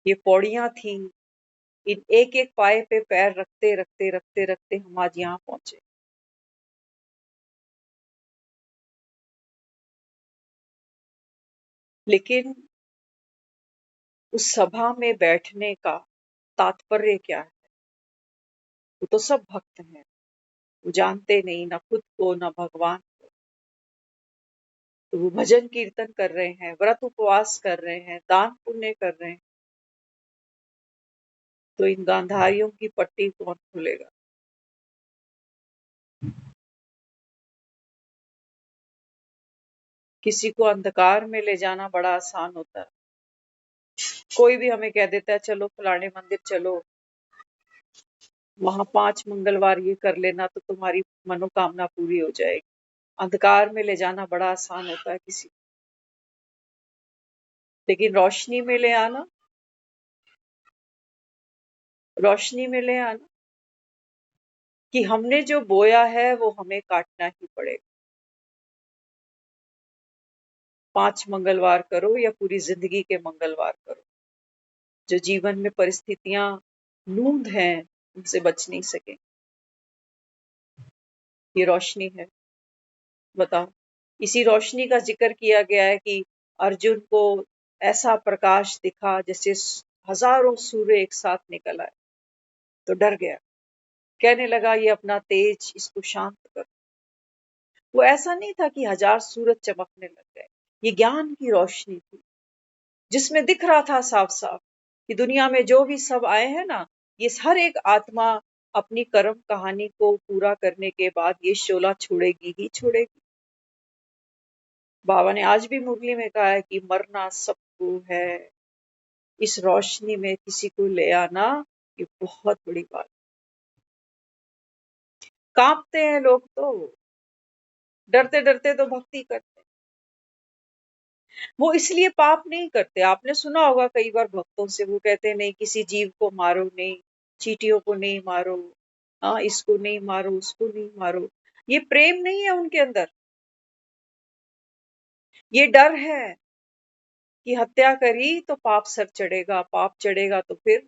S2: ये पौड़ियां थी, इन एक एक पाए पे पैर रखते रखते रखते रखते हम आज यहाँ पहुंचे। लेकिन उस सभा में बैठने का तात्पर्य क्या है? वो तो सब भक्त हैं, वो जानते नहीं ना खुद को ना भगवान को, तो वो भजन कीर्तन कर रहे हैं, व्रत उपवास कर रहे हैं, दान पुण्य कर रहे हैं। तो इन गांधारियों की पट्टी कौन खोलेगा? किसी को अंधकार में ले जाना बड़ा आसान होता है। कोई भी हमें कह देता है चलो फलाने मंदिर चलो, वहां 5 मंगलवार ये कर लेना तो तुम्हारी मनोकामना पूरी हो जाएगी। अंधकार में ले जाना बड़ा आसान होता है किसी को, लेकिन रोशनी में ले आना कि हमने जो बोया है वो हमें काटना ही पड़ेगा। 5 मंगलवार करो या पूरी जिंदगी के मंगलवार करो, जो जीवन में परिस्थितियां नूंद हैं उनसे बच नहीं सके। ये रोशनी है। बताओ, इसी रोशनी का जिक्र किया गया है कि अर्जुन को ऐसा प्रकाश दिखा जैसे हजारों सूर्य एक साथ निकल आए, तो डर गया, कहने लगा ये अपना तेज इसको शांत कर। वो ऐसा नहीं था कि हजार सूरज चमकने लग गए, ये ज्ञान की रोशनी थी जिसमें दिख रहा था साफ साफ कि दुनिया में जो भी सब आए हैं ना, ये हर एक आत्मा अपनी कर्म कहानी को पूरा करने के बाद ये शोला छोड़ेगी ही छोड़ेगी। बाबा ने आज भी मुरली में कहा है कि मरना सबको है, इस रोशनी में किसी को ले आना ये बहुत बड़ी बात। कांपते हैं लोग, तो डरते डरते तो भक्ति करते हैं। वो इसलिए पाप नहीं करते। आपने सुना होगा कई बार भक्तों से, वो कहते हैं नहीं किसी जीव को मारो नहीं, चींटियों को नहीं मारो, हाँ इसको नहीं मारो उसको नहीं मारो। ये प्रेम नहीं है उनके अंदर, ये डर है कि हत्या करी तो पाप सर चढ़ेगा, पाप चढ़ेगा तो फिर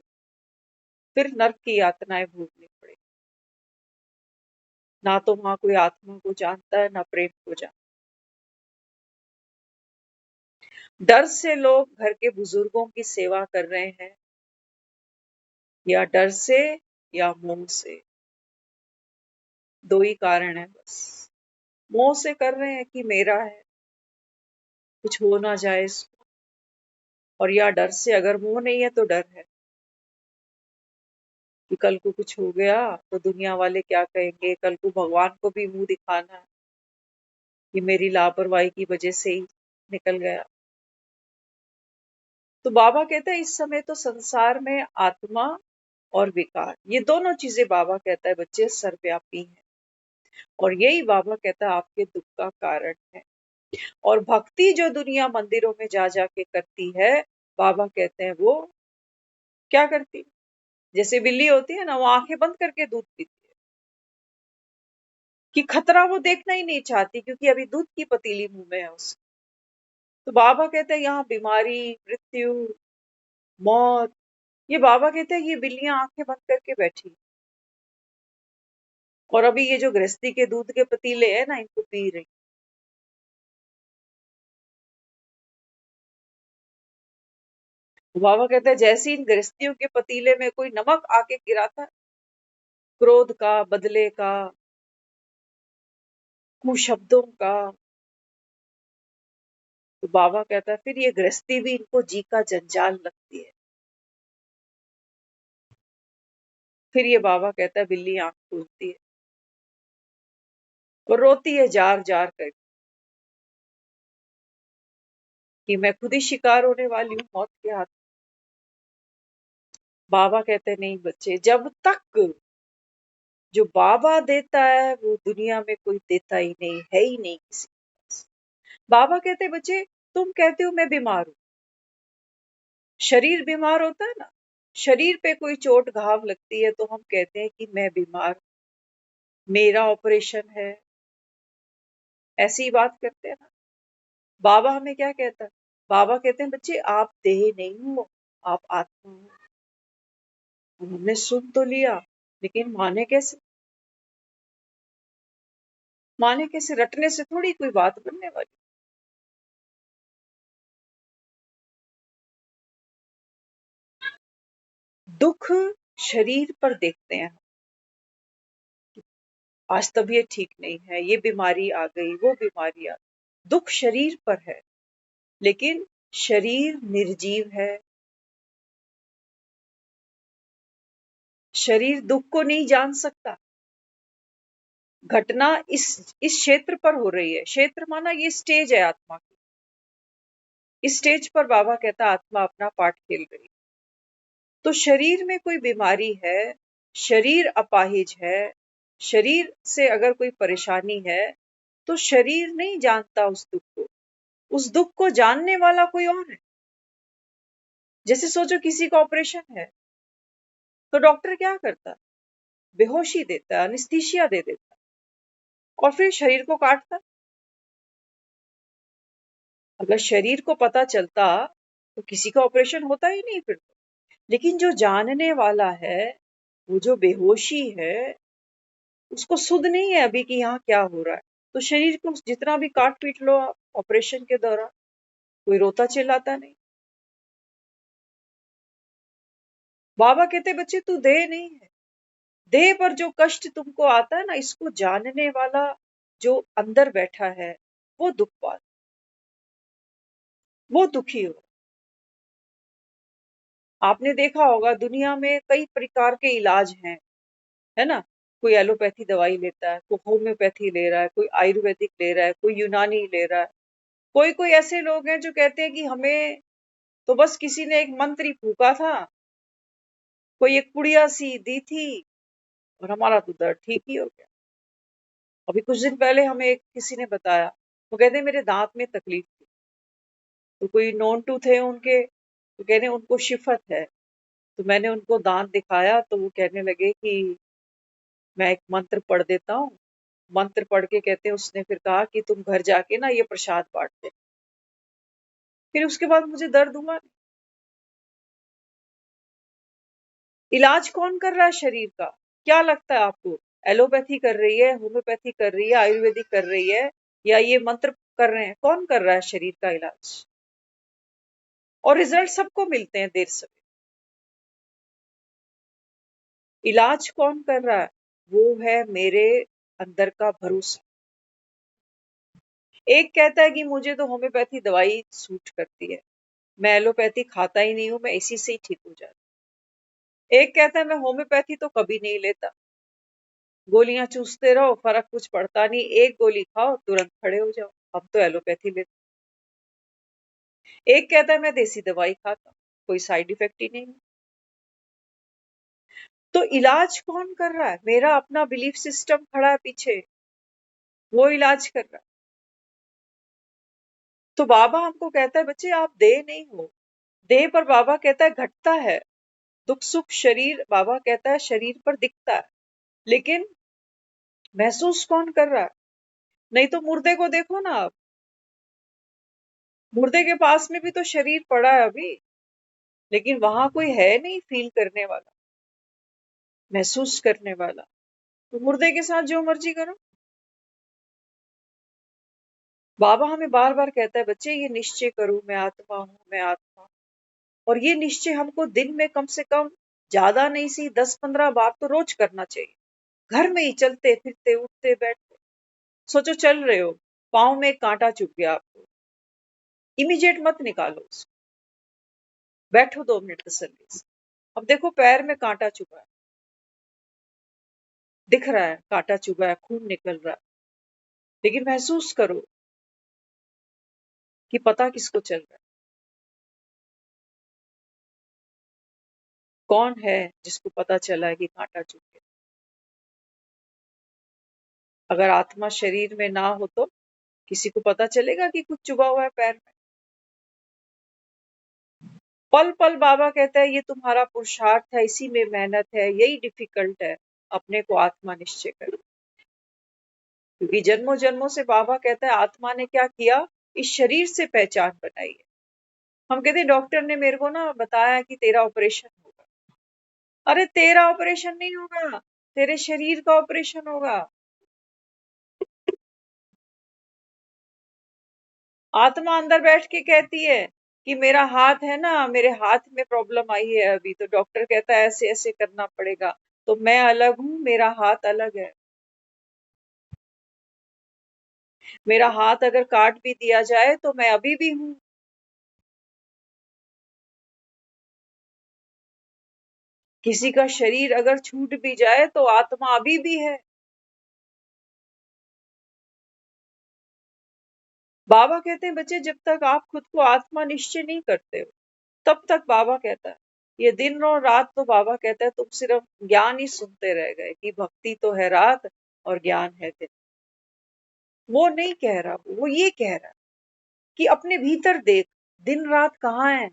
S2: नर्क की यातनाएं भोगनी पड़ेगी। ना तो वहां कोई आत्मा को जानता है ना प्रेम को जानता। डर से लोग घर के बुजुर्गों की सेवा कर रहे हैं, या डर से या मोह से। दो ही कारण है बस। मोह से कर रहे हैं कि मेरा है, कुछ हो ना जाए इसको, और या डर से, अगर मोह नहीं है तो डर है कि कल को कुछ हो गया तो दुनिया वाले क्या कहेंगे, कल को भगवान को भी मुंह दिखाना है कि मेरी लापरवाही की वजह से ही निकल गया। तो बाबा कहते हैं इस समय तो संसार में आत्मा और विकार, ये दोनों चीजें बाबा कहता है बच्चे सर्वव्यापी हैं, और यही बाबा कहता है आपके दुख का कारण है। और भक्ति जो दुनिया मंदिरों में जा जाके करती है, बाबा कहते हैं वो क्या करती है, जैसे बिल्ली होती है ना, वो आंखें बंद करके दूध पीती है कि खतरा वो देखना ही नहीं चाहती, क्योंकि अभी दूध की पतीली मुंह में है उसके। तो बाबा कहते हैं यहाँ बीमारी, मृत्यु, मौत, ये बाबा कहते हैं ये बिल्लियां आंखें बंद करके बैठी, और अभी ये जो गृहस्थी के दूध के पतीले है ना, इनको पी रही। तो बाबा कहते हैं जैसे इन गृहस्थियों के पतीले में कोई नमक आके गिराता है, क्रोध का, बदले का, कुशब्दों का, तो बाबा कहता है फिर ये गृहस्थी भी इनको जी का जंजाल लगती है। फिर ये बाबा कहता है बिल्ली आंख खोलती है और रोती है जार जार कर कि मैं खुद ही शिकार होने वाली हूँ मौत के हाथ। बाबा कहते हैं नहीं बच्चे, जब तक जो बाबा देता है वो दुनिया में कोई देता ही नहीं, है ही नहीं किसी के पास। बाबा कहते हैं बच्चे, तुम कहते हो मैं बीमार हूं, शरीर बीमार होता है ना, शरीर पे कोई चोट घाव लगती है तो हम कहते हैं कि मैं बीमार, मेरा ऑपरेशन है, ऐसी ही बात करते हैं ना। बाबा हमें क्या कहता है, बाबा कहते हैं बच्चे आप देह नहीं हो, आप आत्मा हो। हमने सुन तो लिया, लेकिन माने कैसे, रटने से थोड़ी कोई बात बनने वाली। दुख शरीर पर देखते हैं, आज तबीयत ठीक नहीं है, ये बीमारी आ गई, वो बीमारी आ गई, दुख शरीर पर है, लेकिन शरीर निर्जीव है, शरीर दुख को नहीं जान सकता। घटना इस क्षेत्र पर हो रही है। क्षेत्र माना ये स्टेज है आत्मा की। इस स्टेज पर बाबा कहता आत्मा अपना पाठ खेल रही है। तो शरीर में कोई बीमारी है, शरीर अपाहिज है, शरीर से अगर कोई परेशानी है, तो शरीर नहीं जानता उस दुख को। उस दुख को जानने वाला कोई और है। जैसे सोचो किसी का ऑपरेशन है, तो डॉक्टर क्या करता? बेहोशी देता, अनिस्थीसिया दे देता और फिर शरीर को काटता। अगर शरीर को पता चलता तो किसी का ऑपरेशन होता ही नहीं फिर तो। लेकिन जो जानने वाला है, वो जो बेहोशी है, उसको सुध नहीं है अभी कि यहाँ क्या हो रहा है। तो शरीर को जितना भी काट पीट लो आप ऑपरेशन के दौरान, कोई रोता चिल्लाता नहीं। बाबा कहते बच्चे तू देह नहीं है। देह पर जो कष्ट तुमको आता है ना, इसको जानने वाला जो अंदर बैठा है, वो दुख पाता, वो दुखी हो। आपने देखा होगा दुनिया में कई प्रकार के इलाज हैं, है ना। कोई एलोपैथी दवाई लेता है, कोई होम्योपैथी ले रहा है, कोई आयुर्वेदिक ले रहा है, कोई यूनानी ले रहा है। कोई कोई ऐसे लोग हैं जो कहते हैं कि हमें तो बस किसी ने एक मंत्र ही फूका था, कोई एक पुड़िया सी दी थी और हमारा तो दर्द ठीक ही हो गया। अभी कुछ दिन पहले हमें एक किसी ने बताया, वो कहते मेरे दांत में तकलीफ थी, तो कोई नॉन टू थे उनके, तो कहने उनको शिफत है। तो मैंने उनको दांत दिखाया तो वो कहने लगे कि मैं एक मंत्र पढ़ देता हूँ। मंत्र पढ़ के कहते उसने फिर कहा कि तुम घर जाके ना ये प्रसाद बांट दे। फिर उसके बाद मुझे दर्द हुआ नहीं। इलाज कौन कर रहा है शरीर का? क्या लगता है आपको? एलोपैथी कर रही है, होम्योपैथी कर रही है, आयुर्वेदिक कर रही है, या ये मंत्र कर रहे हैं? कौन कर रहा है शरीर का इलाज? और रिजल्ट सबको मिलते हैं देर सवेर। इलाज कौन कर रहा है? वो है मेरे अंदर का भरोसा। एक कहता है कि मुझे तो होम्योपैथी दवाई सूट करती है, मैं एलोपैथी खाता ही नहीं हूं, मैं इसी से ही ठीक हो जाता। एक कहता है मैं होम्योपैथी तो कभी नहीं लेता, गोलियां चूसते रहो फर्क कुछ पड़ता नहीं, एक गोली खाओ तुरंत खड़े हो जाओ, हम तो एलोपैथी लेते। एक कहता है मैं देसी दवाई खाता हूं, कोई साइड इफेक्ट ही नहीं। तो इलाज कौन कर रहा है? मेरा अपना बिलीफ सिस्टम खड़ा है पीछे, वो इलाज कर रहा है। तो बाबा हमको कहता है बच्चे आप देह नहीं हो। देह पर बाबा कहता है घटता है दुख सुख, शरीर बाबा कहता है शरीर पर दिखता है, लेकिन महसूस कौन कर रहा है? नहीं तो मुर्दे को देखो ना आप, मुर्दे के पास में भी तो शरीर पड़ा है अभी, लेकिन वहां कोई है नहीं फील करने वाला, महसूस करने वाला। तो मुर्दे के साथ जो मर्जी करो। बाबा हमें बार बार कहता है बच्चे ये निश्चय करो मैं आत्मा हूं, मैं आत्मा हूं। और ये निश्चय हमको दिन में कम से कम, ज्यादा नहीं सी 10-15 बार तो रोज करना चाहिए। घर में ही चलते फिरते उठते बैठते। सोचो चल रहे हो, पाँव में एक कांटा चुभ गया आपको, इमीडिएट मत निकालो उसको, बैठो 2 मिनट तसल्ली से। अब देखो पैर में कांटा चुभा है, दिख रहा है कांटा चुभा है, खून निकल रहा है, लेकिन महसूस करो कि पता किसको चल रहा है? कौन है जिसको पता चला है कि कांटा चुभ गया? अगर आत्मा शरीर में ना हो तो किसी को पता चलेगा कि कुछ चुभा हुआ है पैर में? पल पल बाबा कहता है ये तुम्हारा पुरुषार्थ है, इसी में मेहनत है, यही डिफिकल्ट है, अपने को आत्मा निश्चय करो। क्योंकि जन्मों जन्मों से बाबा कहता है आत्मा ने क्या किया, इस शरीर से पहचान बनाई है। हम कहते हैं डॉक्टर ने मेरे को ना बताया कि तेरा ऑपरेशन होगा। अरे तेरा ऑपरेशन नहीं होगा, तेरे शरीर का ऑपरेशन होगा। आत्मा अंदर बैठ के कहती है कि मेरा हाथ है ना, मेरे हाथ में प्रॉब्लम आई है अभी, तो डॉक्टर कहता है ऐसे ऐसे करना पड़ेगा। तो मैं अलग हूं, मेरा हाथ अलग है। मेरा हाथ अगर काट भी दिया जाए तो मैं अभी भी हूं। किसी का शरीर अगर छूट भी जाए तो आत्मा अभी भी है। बाबा कहते हैं बच्चे, जब तक आप खुद को आत्मा निश्चय नहीं करते हो तब तक बाबा कहता है, ये दिन और रात तो बाबा कहता है तुम सिर्फ ज्ञान ही सुनते रह गए कि भक्ति तो है रात और ज्ञान है दिन। वो नहीं कह रहा, वो ये कह रहा है कि अपने भीतर देख, दिन रात कहाँ है।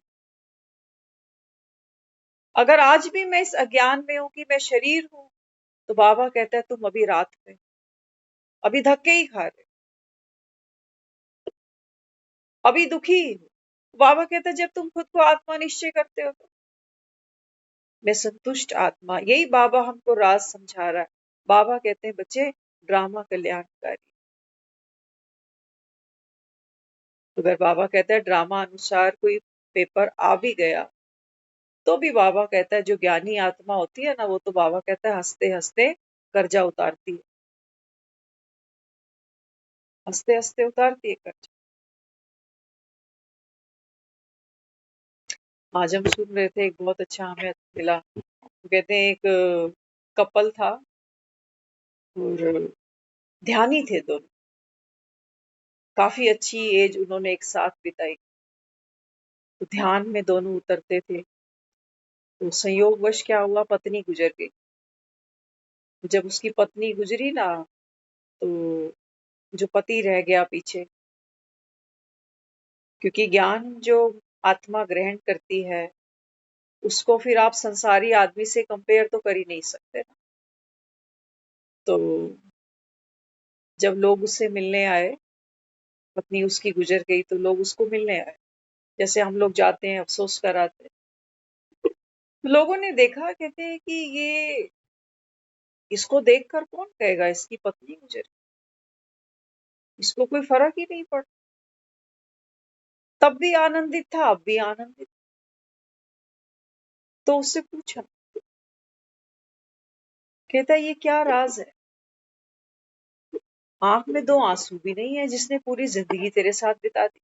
S2: अगर आज भी मैं इस अज्ञान में हूं कि मैं शरीर हूं, तो बाबा कहता है तुम अभी रात में, अभी धक्के ही खा रहे, अभी दुखी हो। बाबा कहता है जब तुम खुद को आत्मा निश्चय करते हो तो मैं संतुष्ट आत्मा, यही बाबा हमको राज समझा रहा है। बाबा कहते हैं बच्चे, ड्रामा कल्याणकारी। अगर बाबा कहता है ड्रामा अनुसार कोई पेपर आ भी गया, तो भी बाबा कहता है जो ज्ञानी आत्मा होती है ना, वो तो बाबा कहता है हंसते हंसते कर्जा उतारती है, हंसते हंसते उतारती है कर्जा। आज हम सुन रहे थे, एक बहुत अच्छा हमें मिला। वो कहते हैं एक कपल था और ध्यानी थे दोनों, काफी अच्छी एज उन्होंने एक साथ बिताई। तो ध्यान में दोनों उतरते थे, तो संयोगवश क्या हुआ, पत्नी गुजर गई। जब उसकी पत्नी गुजरी ना, तो जो पति रह गया पीछे, क्योंकि ज्ञान जो आत्मा ग्रहण करती है उसको फिर आप संसारी आदमी से कंपेयर तो कर ही नहीं सकते ना। तो जब लोग उससे मिलने आए, पत्नी उसकी गुजर गई, तो लोग उसको मिलने आए, जैसे हम लोग जाते हैं अफसोस कराते हैं। लोगों ने देखा, कहते हैं कि ये, इसको देखकर कौन कहेगा इसकी पत्नी गुजर, इसको कोई फर्क ही नहीं पड़ा। तब भी आनंदित था, अब भी आनंदित। तो उससे पूछा, कहता है ये क्या राज है, आंख में दो आंसू भी नहीं है जिसने पूरी जिंदगी तेरे साथ बिता दी।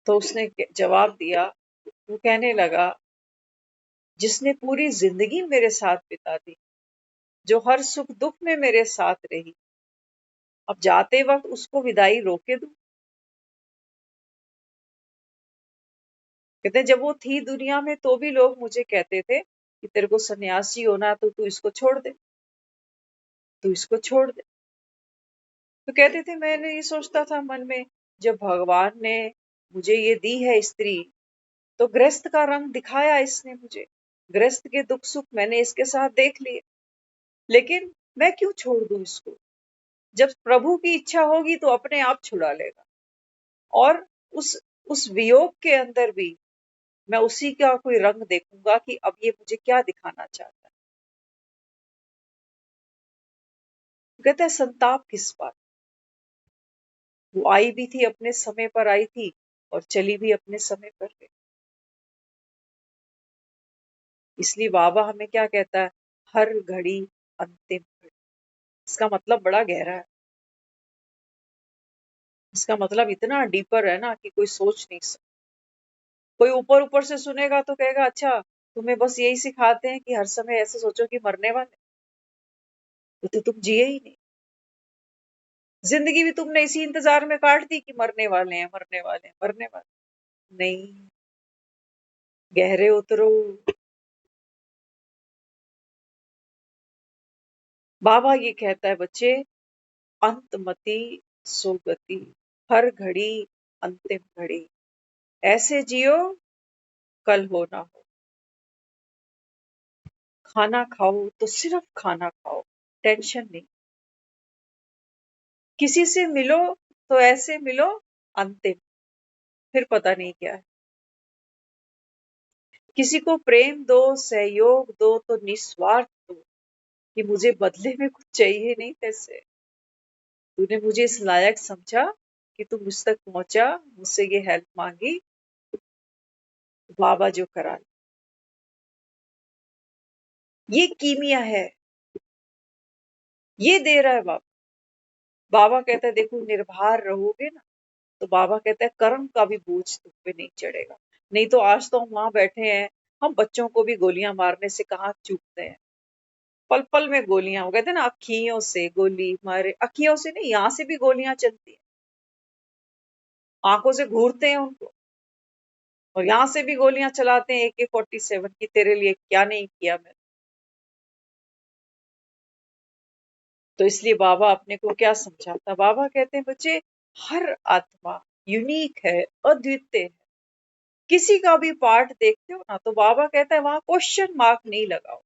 S2: तो उसने जवाब दिया, वो कहने लगा, जिसने पूरी जिंदगी मेरे साथ बिता दी, जो हर सुख दुख में मेरे साथ रही, अब जाते वक्त उसको विदाई रोके दूं। कहते जब वो थी दुनिया में तो भी लोग मुझे कहते थे कि तेरे को सन्यासी होना तो तू इसको छोड़ दे, तू इसको छोड़ दे। तो कहते थे, मैंने ये सोचता था मन में, जब भगवान ने मुझे ये दी है स्त्री, तो गृहस्थ का रंग दिखाया इसने मुझे, गृहस्थ के दुख सुख मैंने इसके साथ देख लिए, लेकिन मैं क्यों छोड़ दूं इसको। जब प्रभु की इच्छा होगी तो अपने आप छुड़ा लेगा। और उस उस वियोग के अंदर भी मैं उसी का कोई रंग देखूंगा कि अब ये मुझे क्या दिखाना चाहता है। कहते हैं संताप किस बात, वो आई भी थी अपने समय पर आई थी और चली भी अपने समय पर गई। इसलिए बाबा हमें क्या कहता है, हर घड़ी अंतिम घड़ी। इसका मतलब बड़ा गहरा है, इसका मतलब इतना डीपर है ना कि कोई सोच नहीं सकता। कोई ऊपर ऊपर से सुनेगा तो कहेगा अच्छा, तुम्हें बस यही सिखाते हैं कि हर समय ऐसे सोचो कि मरने वाले, तो तुम जिए ही नहीं। जिंदगी भी तुमने इसी इंतजार में काट दी कि मरने वाले हैं, मरने वाले हैं, मरने वाले। नहीं, गहरे उतरो। बाबा ये कहता है बच्चे, अंतमति सुगति, हर घड़ी अंतिम घड़ी, ऐसे जियो कल हो ना हो। खाना खाओ तो सिर्फ खाना खाओ, टेंशन नहीं। किसी से मिलो तो ऐसे मिलो अंतिम, फिर पता नहीं क्या है। किसी को प्रेम दो, सहयोग दो तो निस्वार्थ दो, कि मुझे बदले में कुछ चाहिए नहीं तैसे। तूने मुझे इस लायक समझा कि तू मुझ तक पहुंचा, मुझसे ये हेल्प मांगी, बाबा जो करा, ये कीमिया है, ये दे रहा है बाबा। बाबा कहता है देखो, निर्भर रहोगे ना, तो बाबा कहता है कर्म का भी बोझ तुम पे नहीं चढ़ेगा। नहीं तो आज तो हम वहां बैठे हैं, हम बच्चों को भी गोलियां मारने से कहाँ चूकते हैं, पल पल में गोलियां। वो कहते हैं ना, अखियों से गोली मारे, अखियों से नहीं, यहाँ से भी गोलियां चलती हैं, आंखों से घूरते हैं उनको, और यहाँ से भी गोलियां चलाते हैं AK-47 की, तेरे लिए क्या नहीं किया मैंने। तो इसलिए बाबा अपने को क्या समझाता, बाबा कहते हैं बच्चे, हर आत्मा यूनिक है, अद्वितीय है। किसी का भी पार्ट देखते हो ना, तो बाबा कहता है वहां क्वेश्चन मार्क नहीं लगाओ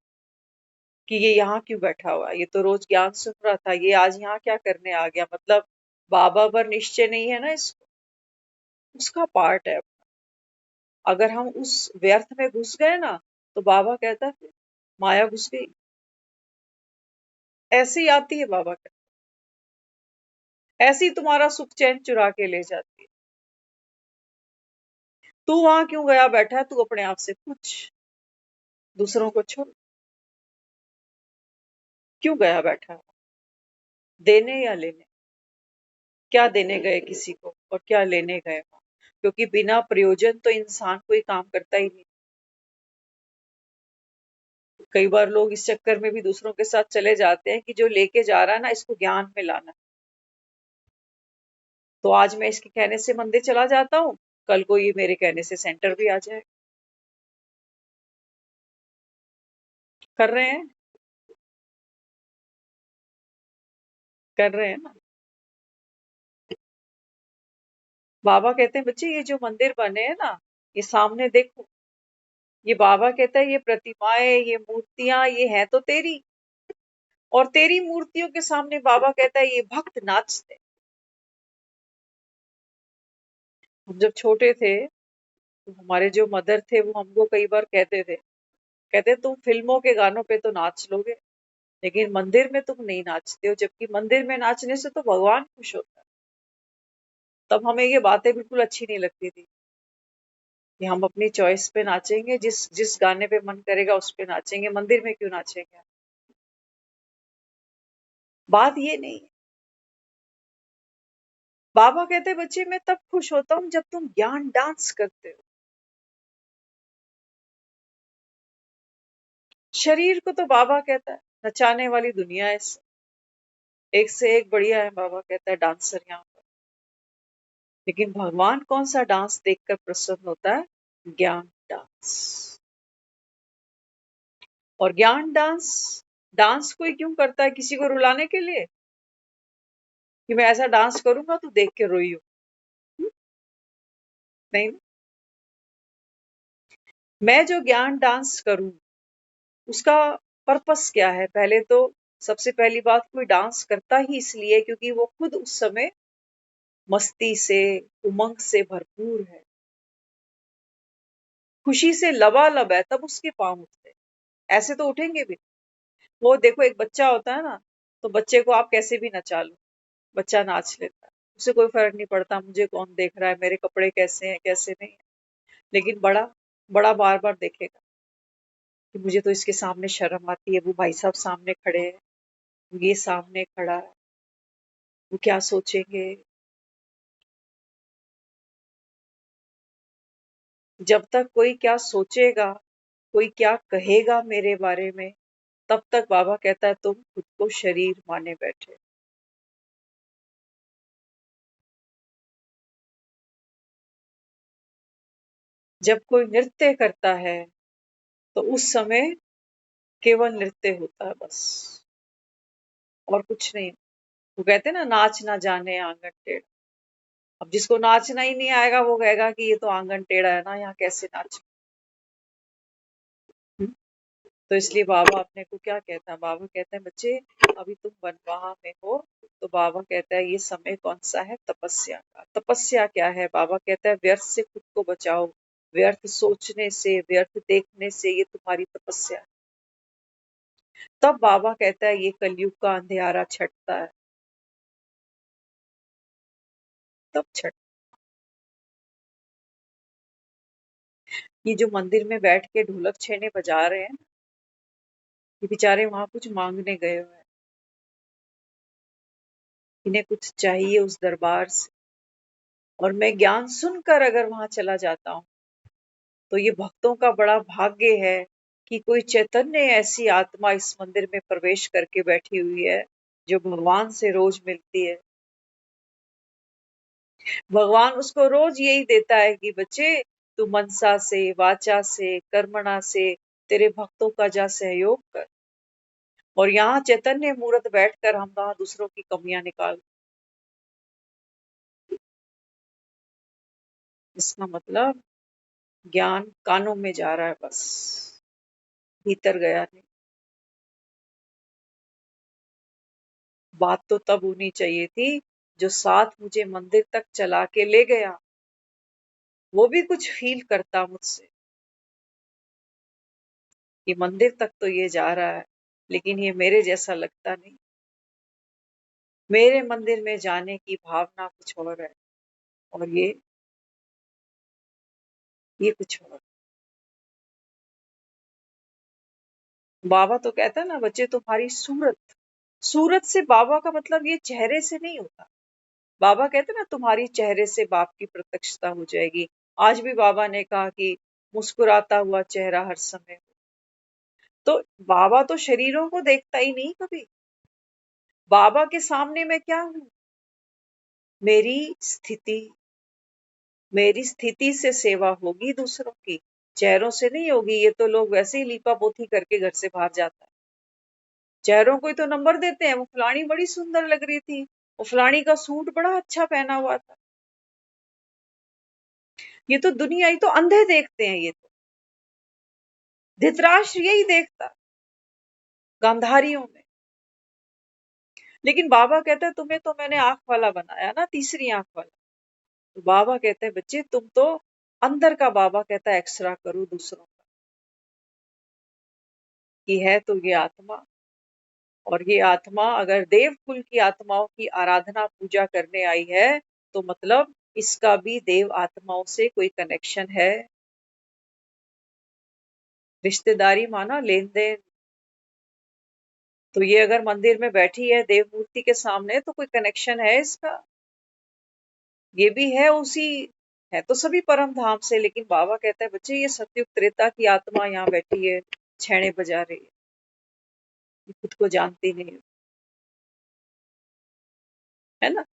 S2: कि ये यहाँ क्यों बैठा हुआ है, ये तो रोज ज्ञान सुन रहा था, ये आज यहाँ क्या करने आ गया, मतलब बाबा पर निश्चय नहीं है ना इसको, उसका पार्ट है। अगर हम उस व्यर्थ में घुस गए ना, तो बाबा कहता है फिर माया घुस गई, ऐसे ही आती है बाबा कहता है, ऐसे ही तुम्हारा सुख चैन चुरा के ले जाती है। तू वहां क्यों गया बैठा है, तू अपने आप से पूछ, दूसरों को छोड़, क्यों गया बैठा है? देने या लेने? क्या देने गए किसी को और क्या लेने गए वहां? क्योंकि बिना प्रयोजन तो इंसान कोई काम करता ही नहीं। कई बार लोग इस चक्कर में भी दूसरों के साथ चले जाते हैं कि जो लेके जा रहा है ना, इसको ज्ञान में लाना। तो आज मैं इसके कहने से मंदिर चला जाता हूँ, कल को ये मेरे कहने से सेंटर भी आ जाए। कर रहे हैं, कर रहे हैं ना। बाबा कहते हैं बच्चे, ये जो मंदिर बने हैं ना, ये सामने देखो, ये बाबा कहता है ये प्रतिमाएं, ये मूर्तियां, ये है तो तेरी, और तेरी मूर्तियों के सामने बाबा कहता है ये भक्त नाचते। हम जब छोटे थे, तो हमारे जो मदर थे वो हमको कई बार कहते थे, कहते तुम फिल्मों के गानों पे तो नाच लोगे, लेकिन मंदिर में तुम नहीं नाचते हो, जबकि मंदिर में नाचने से तो भगवान खुश होता है। तब हमें ये बातें बिल्कुल अच्छी नहीं लगती थी कि हम अपनी चॉइस पे नाचेंगे, जिस जिस गाने पे मन करेगा उस पे नाचेंगे, मंदिर में क्यों नाचेंगे। बात ये नहीं है। बाबा कहते हैं बच्चे, मैं तब खुश होता हूँ जब तुम ज्ञान डांस करते हो। शरीर को तो बाबा कहता है नचाने वाली दुनिया है, एक से एक बढ़िया है, बाबा कहता है डांसर यहाँ पर। लेकिन भगवान कौन सा डांस देखकर प्रसन्न होता है? ज्ञान डांस। और ज्ञान डांस, डांस कोई क्यों करता है? किसी को रुलाने के लिए, कि मैं ऐसा डांस करूंगा तो देख के रोई हो? नहीं। मैं जो ज्ञान डांस करूं, उसका पर्पस क्या है? पहले तो सबसे पहली बात, कोई डांस करता ही इसलिए क्योंकि वो खुद उस समय मस्ती से, उमंग से भरपूर है, खुशी से लबालब है, तब उसके पांव उठते हैं। ऐसे तो उठेंगे भी। वो देखो, एक बच्चा होता है ना, तो बच्चे को आप कैसे भी नचा लो, बच्चा नाच लेता है, उसे कोई फर्क नहीं पड़ता मुझे कौन देख रहा है, मेरे कपड़े कैसे हैं कैसे नहीं है। लेकिन बड़ा, बड़ा बार बार देखेगा कि मुझे तो इसके सामने शर्म आती है, वो भाई साहब सामने खड़े हैं, ये सामने खड़ा है, वो क्या सोचेंगे। जब तक कोई क्या सोचेगा, कोई क्या कहेगा मेरे बारे में, तब तक बाबा कहता है तुम खुद को शरीर माने बैठे। जब कोई नृत्य करता है, तो उस समय केवल नृत्य होता है बस, और कुछ नहीं। वो कहते हैं ना, नाच ना जाने आंगन टेढ़ा। अब जिसको नाचना ही नहीं आएगा, वो कहेगा कि ये तो आंगन टेढ़ा है ना, यहाँ कैसे नाच। तो इसलिए बाबा अपने को क्या कहता है? बाबा कहते हैं बच्चे, अभी तुम वनवाह में हो, तो बाबा कहता है ये समय कौन सा है? तपस्या का। तपस्या क्या है? बाबा कहता है व्यर्थ से खुद को बचाओ, व्यर्थ सोचने से, व्यर्थ देखने से, ये तुम्हारी तपस्या है। तब बाबा कहता है ये कलयुग का अंधियारा छटता है, तब छट। ये जो मंदिर में बैठ के ढोलक छेने बजा रहे हैं, ये बेचारे वहां कुछ मांगने गए हुए हैं, इन्हें कुछ चाहिए उस दरबार से। और मैं ज्ञान सुनकर अगर वहां चला जाता हूँ, तो ये भक्तों का बड़ा भाग्य है कि कोई चैतन्य ऐसी आत्मा इस मंदिर में प्रवेश करके बैठी हुई है जो भगवान से रोज मिलती है। भगवान उसको रोज यही देता है कि बच्चे, तू मनसा से, वाचा से, कर्मणा से तेरे भक्तों का जा सहयोग कर। और यहाँ चैतन्य मूर्त बैठकर हम वहां दूसरों की कमियां निकाल। इसका मतलब ज्ञान कानों में जा रहा है, बस भीतर गया नहीं। बात तो तब होनी चाहिए थी जो साथ मुझे मंदिर तक चला के ले गया, वो भी कुछ फील करता मुझसे कि मंदिर तक तो ये जा रहा है, लेकिन ये मेरे जैसा लगता नहीं। मेरे मंदिर में जाने की भावना कुछ और है, और ये कुछ और। बाबा तो कहता है ना, बच्चे तुम्हारी सूरत, सूरत से बाबा का मतलब ये चेहरे से नहीं होता। बाबा कहते ना, तुम्हारी चेहरे से बाप की प्रत्यक्षता हो जाएगी। आज भी बाबा ने कहा कि मुस्कुराता हुआ चेहरा हर समय। तो बाबा तो शरीरों को देखता ही नहीं कभी। बाबा के सामने मैं क्या हूं? मेरी स्थिति, मेरी स्थिति से सेवा होगी दूसरों की, चेहरों से नहीं होगी। ये तो लोग वैसे ही लीपा पोथी करके घर से बाहर जाता है। चेहरों को ही तो नंबर देते हैं। वो फलानी बड़ी सुंदर लग रही थी, वो फलानी का सूट बड़ा अच्छा पहना हुआ था। ये तो दुनिया, ही तो अंधे देखते हैं। ये तो धृतराष्ट्र यही देखता गांधारियों में। लेकिन बाबा कहता है, तुम्हें तो मैंने आंख वाला बनाया ना, तीसरी आंख वाला। तो बाबा कहते हैं, बच्चे तुम तो अंदर का, बाबा कहता है, एक्सरा करो दूसरों का, कि है तो ये आत्मा। और ये आत्मा अगर देव कुल की आत्माओं की आराधना पूजा करने आई है, तो मतलब इसका भी देव आत्माओं से कोई कनेक्शन है। रिश्तेदारी माना लेन देन। तो ये अगर मंदिर में बैठी है देव मूर्ति के सामने, तो कोई कनेक्शन है इसका। ये भी है उसी, है तो सभी परम धाम से। लेकिन बाबा कहता है, बच्चे ये सतयुग त्रेता की आत्मा यहाँ बैठी है, छेड़े बजा रही है, ये खुद को जानती नहीं है ना।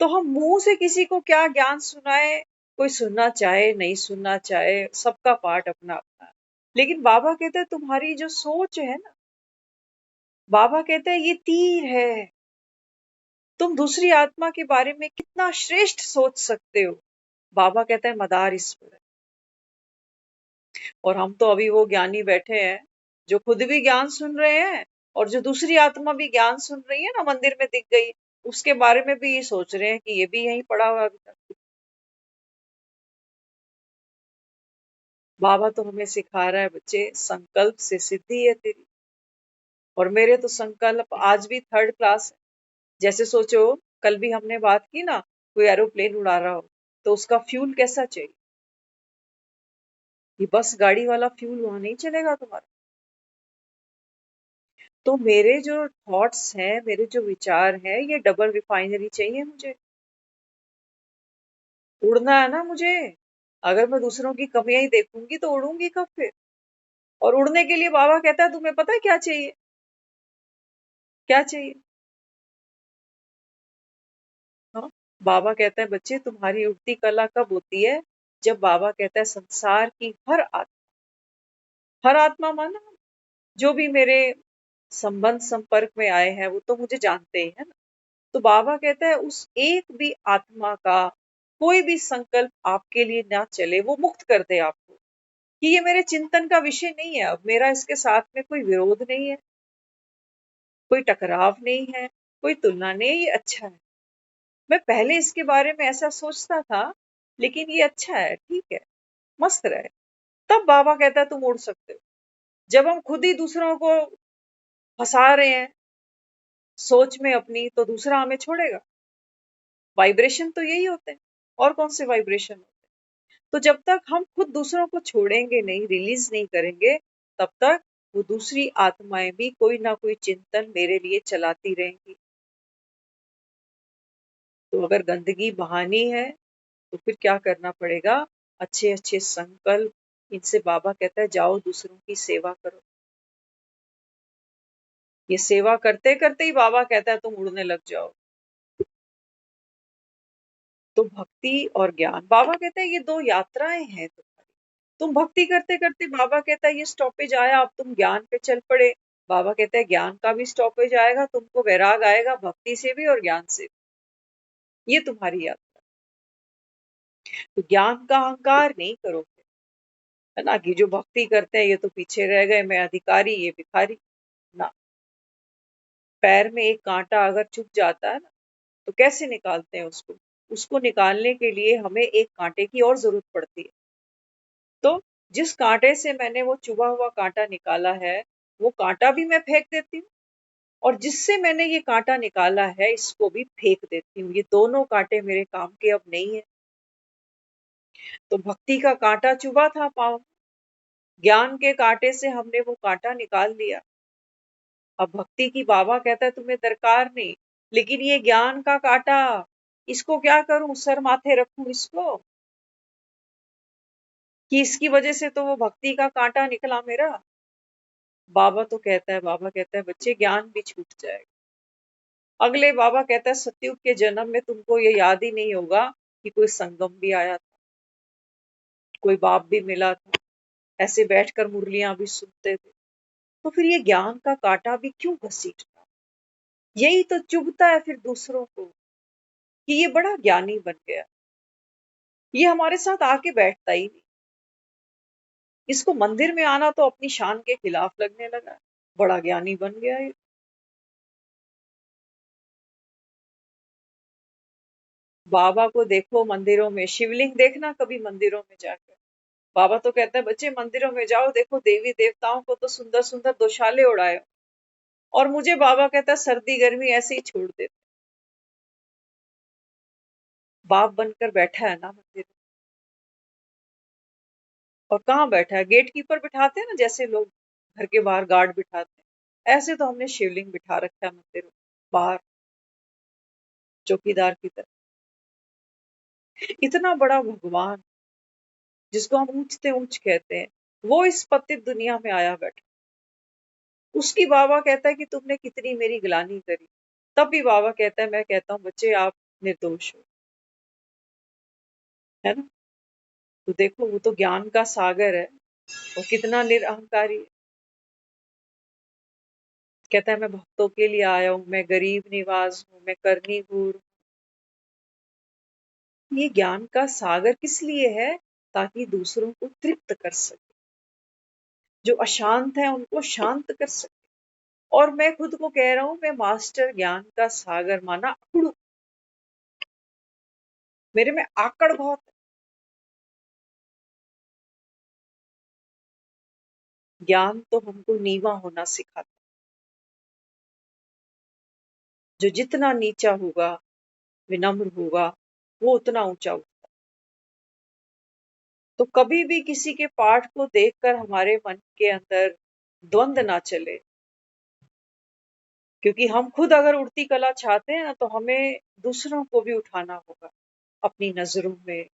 S2: तो हम मुंह से किसी को क्या ज्ञान सुनाए? कोई सुनना चाहे नहीं सुनना चाहे, सबका पार्ट अपना अपना है। लेकिन बाबा कहते हैं, तुम्हारी जो सोच है ना, बाबा कहते हैं ये तीर है। तुम दूसरी आत्मा के बारे में कितना श्रेष्ठ सोच सकते हो। बाबा कहता है मदार इस पर है। और हम तो अभी वो ज्ञानी बैठे हैं जो खुद भी ज्ञान सुन रहे हैं, और जो दूसरी आत्मा भी ज्ञान सुन रही है ना, मंदिर में दिख गई, उसके बारे में भी ये सोच रहे हैं कि ये भी यहीं पड़ा हुआ है अभी तक। बाबा तो हमें सिखा रहा है, बच्चे संकल्प से सिद्धि है तेरी। और मेरे तो संकल्प आज भी थर्ड क्लास है। जैसे सोचो, कल भी हमने बात की ना, कोई एरोप्लेन उड़ा रहा हो तो उसका फ्यूल कैसा चाहिए? ये बस गाड़ी वाला फ्यूल वहां नहीं चलेगा तुम्हारा। तो मेरे जो थॉट्स हैं, मेरे जो विचार हैं, ये डबल रिफाइनरी चाहिए मुझे। उड़ना है ना मुझे। अगर मैं दूसरों की कमियां ही देखूंगी तो उड़ूंगी कब फिर? और उड़ने के लिए बाबा कहता है, तुम्हें पता है क्या चाहिए? क्या चाहिए? हाँ, बाबा कहता है, बच्चे तुम्हारी उड़ती कला कब होती है? जब बाबा कहता है, संसार की हर आत्मा माना, जो भी मेरे संबंध संपर्क में आए हैं, वो तो मुझे जानते ही है ना। तो बाबा कहता है, उस एक भी आत्मा का कोई भी संकल्प आपके लिए ना चले, वो मुक्त कर दे आपको। कि ये मेरे चिंतन का विषय नहीं है। अब मेरा इसके साथ में कोई विरोध नहीं है, कोई टकराव नहीं है, कोई तुलना नहीं है। ये अच्छा है। मैं पहले इसके बारे में ऐसा सोचता था, लेकिन ये अच्छा है, ठीक है, मस्त रहे। तब बाबा कहता है, तुम उड़ सकते हो। जब हम खुद ही दूसरों को फंसा रहे हैं सोच में अपनी, तो दूसरा हमें छोड़ेगा? वाइब्रेशन तो यही होते हैं, और कौन से वाइब्रेशन होते हैं? तो जब तक हम खुद दूसरों को छोड़ेंगे नहीं, रिलीज नहीं करेंगे, तब तक वो दूसरी आत्माएं भी कोई ना कोई चिंतन मेरे लिए चलाती रहेंगी। तो अगर गंदगी बहानी है, तो फिर क्या करना पड़ेगा? अच्छे अच्छे संकल्प, इनसे बाबा कहता है जाओ दूसरों की सेवा करो। ये सेवा करते करते ही बाबा कहता है तुम उड़ने लग जाओ। तो भक्ति और ज्ञान, बाबा कहता है ये दो यात्राएं हैं तुम्हारी। तुम भक्ति करते करते, बाबा कहता है ये स्टॉपेज आया, अब तुम ज्ञान पे चल पड़े। बाबा कहता है ज्ञान का भी स्टॉपेज आएगा, तुमको वैराग आएगा भक्ति से भी और ज्ञान से भी। ये तुम्हारी यात्रा। तो ज्ञान का अहंकार नहीं करोगे, है ना, कि जो भक्ति करते हैं ये तो पीछे रह गए, मैं अधिकारी ये भिखारी ना। पैर में एक कांटा अगर चुभ जाता है ना, तो कैसे निकालते हैं उसको? उसको निकालने के लिए हमें एक कांटे की और जरूरत पड़ती है। तो जिस कांटे से मैंने वो चुभा हुआ कांटा निकाला है, वो कांटा भी मैं फेंक देती हूँ, और जिससे मैंने ये कांटा निकाला है इसको भी फेंक देती हूँ। ये दोनों कांटे मेरे काम के अब नहीं है। तो भक्ति का कांटा चुभा था पाँव, ज्ञान के कांटे से हमने वो कांटा निकाल दिया। अब भक्ति की बाबा कहता है तुम्हें दरकार नहीं, लेकिन ये ज्ञान का कांटा, इसको क्या करूं? सर माथे रखूं इसको, कि इसकी वजह से तो वो भक्ति का कांटा निकला मेरा? बाबा कहता है बच्चे ज्ञान भी छूट जाएगा। अगले बाबा कहता है सतयुग के जन्म में तुमको ये याद ही नहीं होगा कि कोई संगम भी आया था, कोई बाप भी मिला था, ऐसे बैठकर मुरलियां भी सुनते थे। तो फिर ये ज्ञान का कांटा भी क्यों घसीटना? यही तो चुभता है फिर दूसरों को, कि ये बड़ा ज्ञानी बन गया, ये हमारे साथ आके बैठता ही नहीं। इसको मंदिर में आना तो अपनी शान के खिलाफ लगने लगा, बड़ा ज्ञानी बन गया ये। बाबा को देखो मंदिरों में, शिवलिंग देखना कभी मंदिरों में जाकर। बाबा तो कहता है बच्चे मंदिरों में जाओ, देखो देवी देवताओं को तो सुंदर सुंदर दोशाले उड़ाए, और मुझे बाबा कहता है सर्दी गर्मी ऐसे ही छोड़ देते। बाप बनकर बैठा है ना मंदिर में। और कहाँ बैठा है? गेट कीपर बिठाते हैं ना, जैसे लोग घर के बाहर गार्ड बिठाते हैं, ऐसे तो हमने शिवलिंग बिठा रखा है मंदिर में बाहर, चौकीदार की तरह। इतना बड़ा भगवान, जिसको हम ऊंचते ऊंच कहते हैं, वो इस पतित दुनिया में आया बैठा। उसकी बाबा कहता है कि तुमने कितनी मेरी गिलानी करी। तब भी बाबा कहता है, मैं कहता हूँ बच्चे आप निर्दोष हो, है ना। तो देखो वो तो ज्ञान का सागर है, वो कितना निरअहकारी है। कहता है मैं भक्तों के लिए आया हूँ, मैं गरीब निवाज हूँ, मैं करनी घूर। ये ज्ञान का सागर किस लिए है? ताकि दूसरों को तृप्त कर सके, जो अशांत है उनको शांत कर सके। और मैं खुद को कह रहा हूं मैं मास्टर ज्ञान का सागर, माना अकड़ू, मेरे में आकड़ बहुत है। ज्ञान तो हमको नीवा होना सिखाता है। जो जितना नीचा होगा, विनम्र होगा, वो उतना ऊंचा होगा। तो कभी भी किसी के पाठ को देखकर हमारे मन के अंदर द्वंद ना चले, क्योंकि हम खुद अगर उड़ती कला चाहते हैं ना, तो हमें दूसरों को भी उठाना होगा अपनी नजरों में।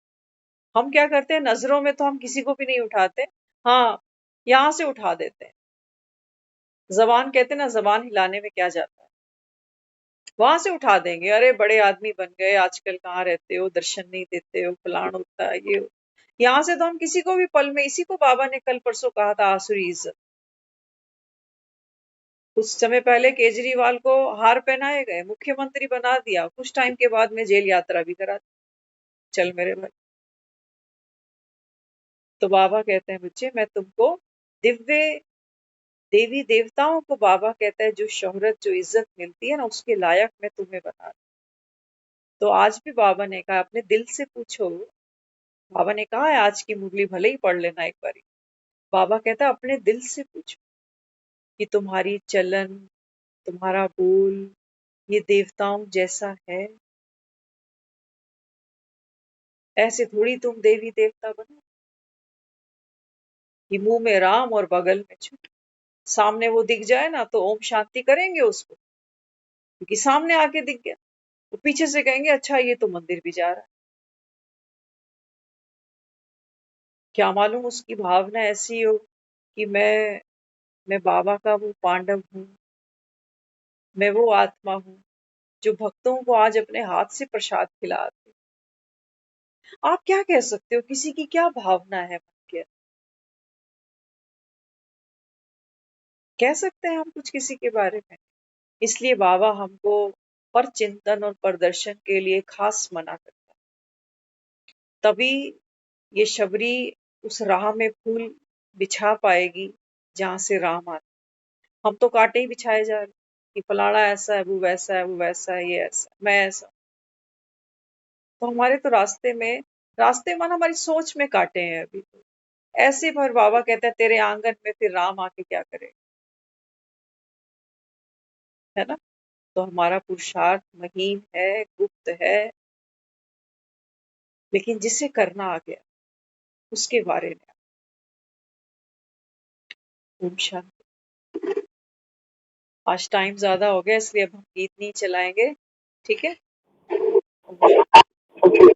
S2: हम क्या करते हैं, नजरों में तो हम किसी को भी नहीं उठाते, हाँ यहाँ से उठा देते हैं। जबान कहते हैं ना, जबान हिलाने में क्या जाता है, वहां से उठा देंगे, अरे बड़े आदमी बन गए, आजकल कहाँ रहते हो, दर्शन नहीं देते हो, फलान होता है ये। यहाँ से तो हम किसी को भी पल में, इसी को बाबा ने कल परसों कहा था आसुरी इज्जत। कुछ समय पहले केजरीवाल को हार पहनाए गए, मुख्यमंत्री बना दिया, कुछ टाइम के बाद में जेल यात्रा भी करा दी। चल मेरे भाई। तो बाबा कहते हैं बच्चे मैं तुमको दिव्य देवी देवताओं को, बाबा कहता है जो शोहरत जो इज्जत मिलती है ना, उसके लायक मैं तुम्हें बना। तो आज भी बाबा ने कहा अपने दिल से पूछो। बाबा ने कहा है आज की मुरली भले ही पढ़ लेना एक बारी। बाबा कहता है अपने दिल से पूछो कि तुम्हारी चलन, तुम्हारा बोल ये देवताओं जैसा है? ऐसे थोड़ी तुम देवी देवता बनो कि मुंह में राम और बगल में छुट। सामने वो दिख जाए ना तो ओम शांति करेंगे उसको, क्योंकि सामने आके दिख गया। तो पीछे से कहेंगे अच्छा ये तो मंदिर भी जा रहा है। क्या मालूम उसकी भावना ऐसी हो कि मैं बाबा का वो पांडव हूँ, मैं वो आत्मा हूँ जो भक्तों को आज अपने हाथ से प्रसाद खिलाती। आप क्या कह सकते हो, किसी की क्या भावना है मन के अंदर? कह सकते हैं हम कुछ किसी के बारे में? इसलिए बाबा हमको पर चिंतन और प्रदर्शन के लिए खास मना करता है। तभी ये शबरी उस राह में फूल बिछा पाएगी जहां से राम आता। हम तो कांटे ही बिछाए जा रहे हैं कि फलाना ऐसा है, वो वैसा है, वो वैसा है, ये ऐसा है, मैं ऐसा। तो हमारे तो रास्ते मन हमारी सोच में काटे हैं अभी तो। ऐसे पर बाबा कहता है तेरे आंगन में फिर राम आके क्या करे, है ना? तो हमारा पुरुषार्थ महीन है, गुप्त है, लेकिन जिसे करना आ गया उसके बारे में। ओम शांति। आज टाइम ज्यादा हो गया इसलिए अब हम गीत नहीं चलाएंगे। ठीक है। ओम शांति।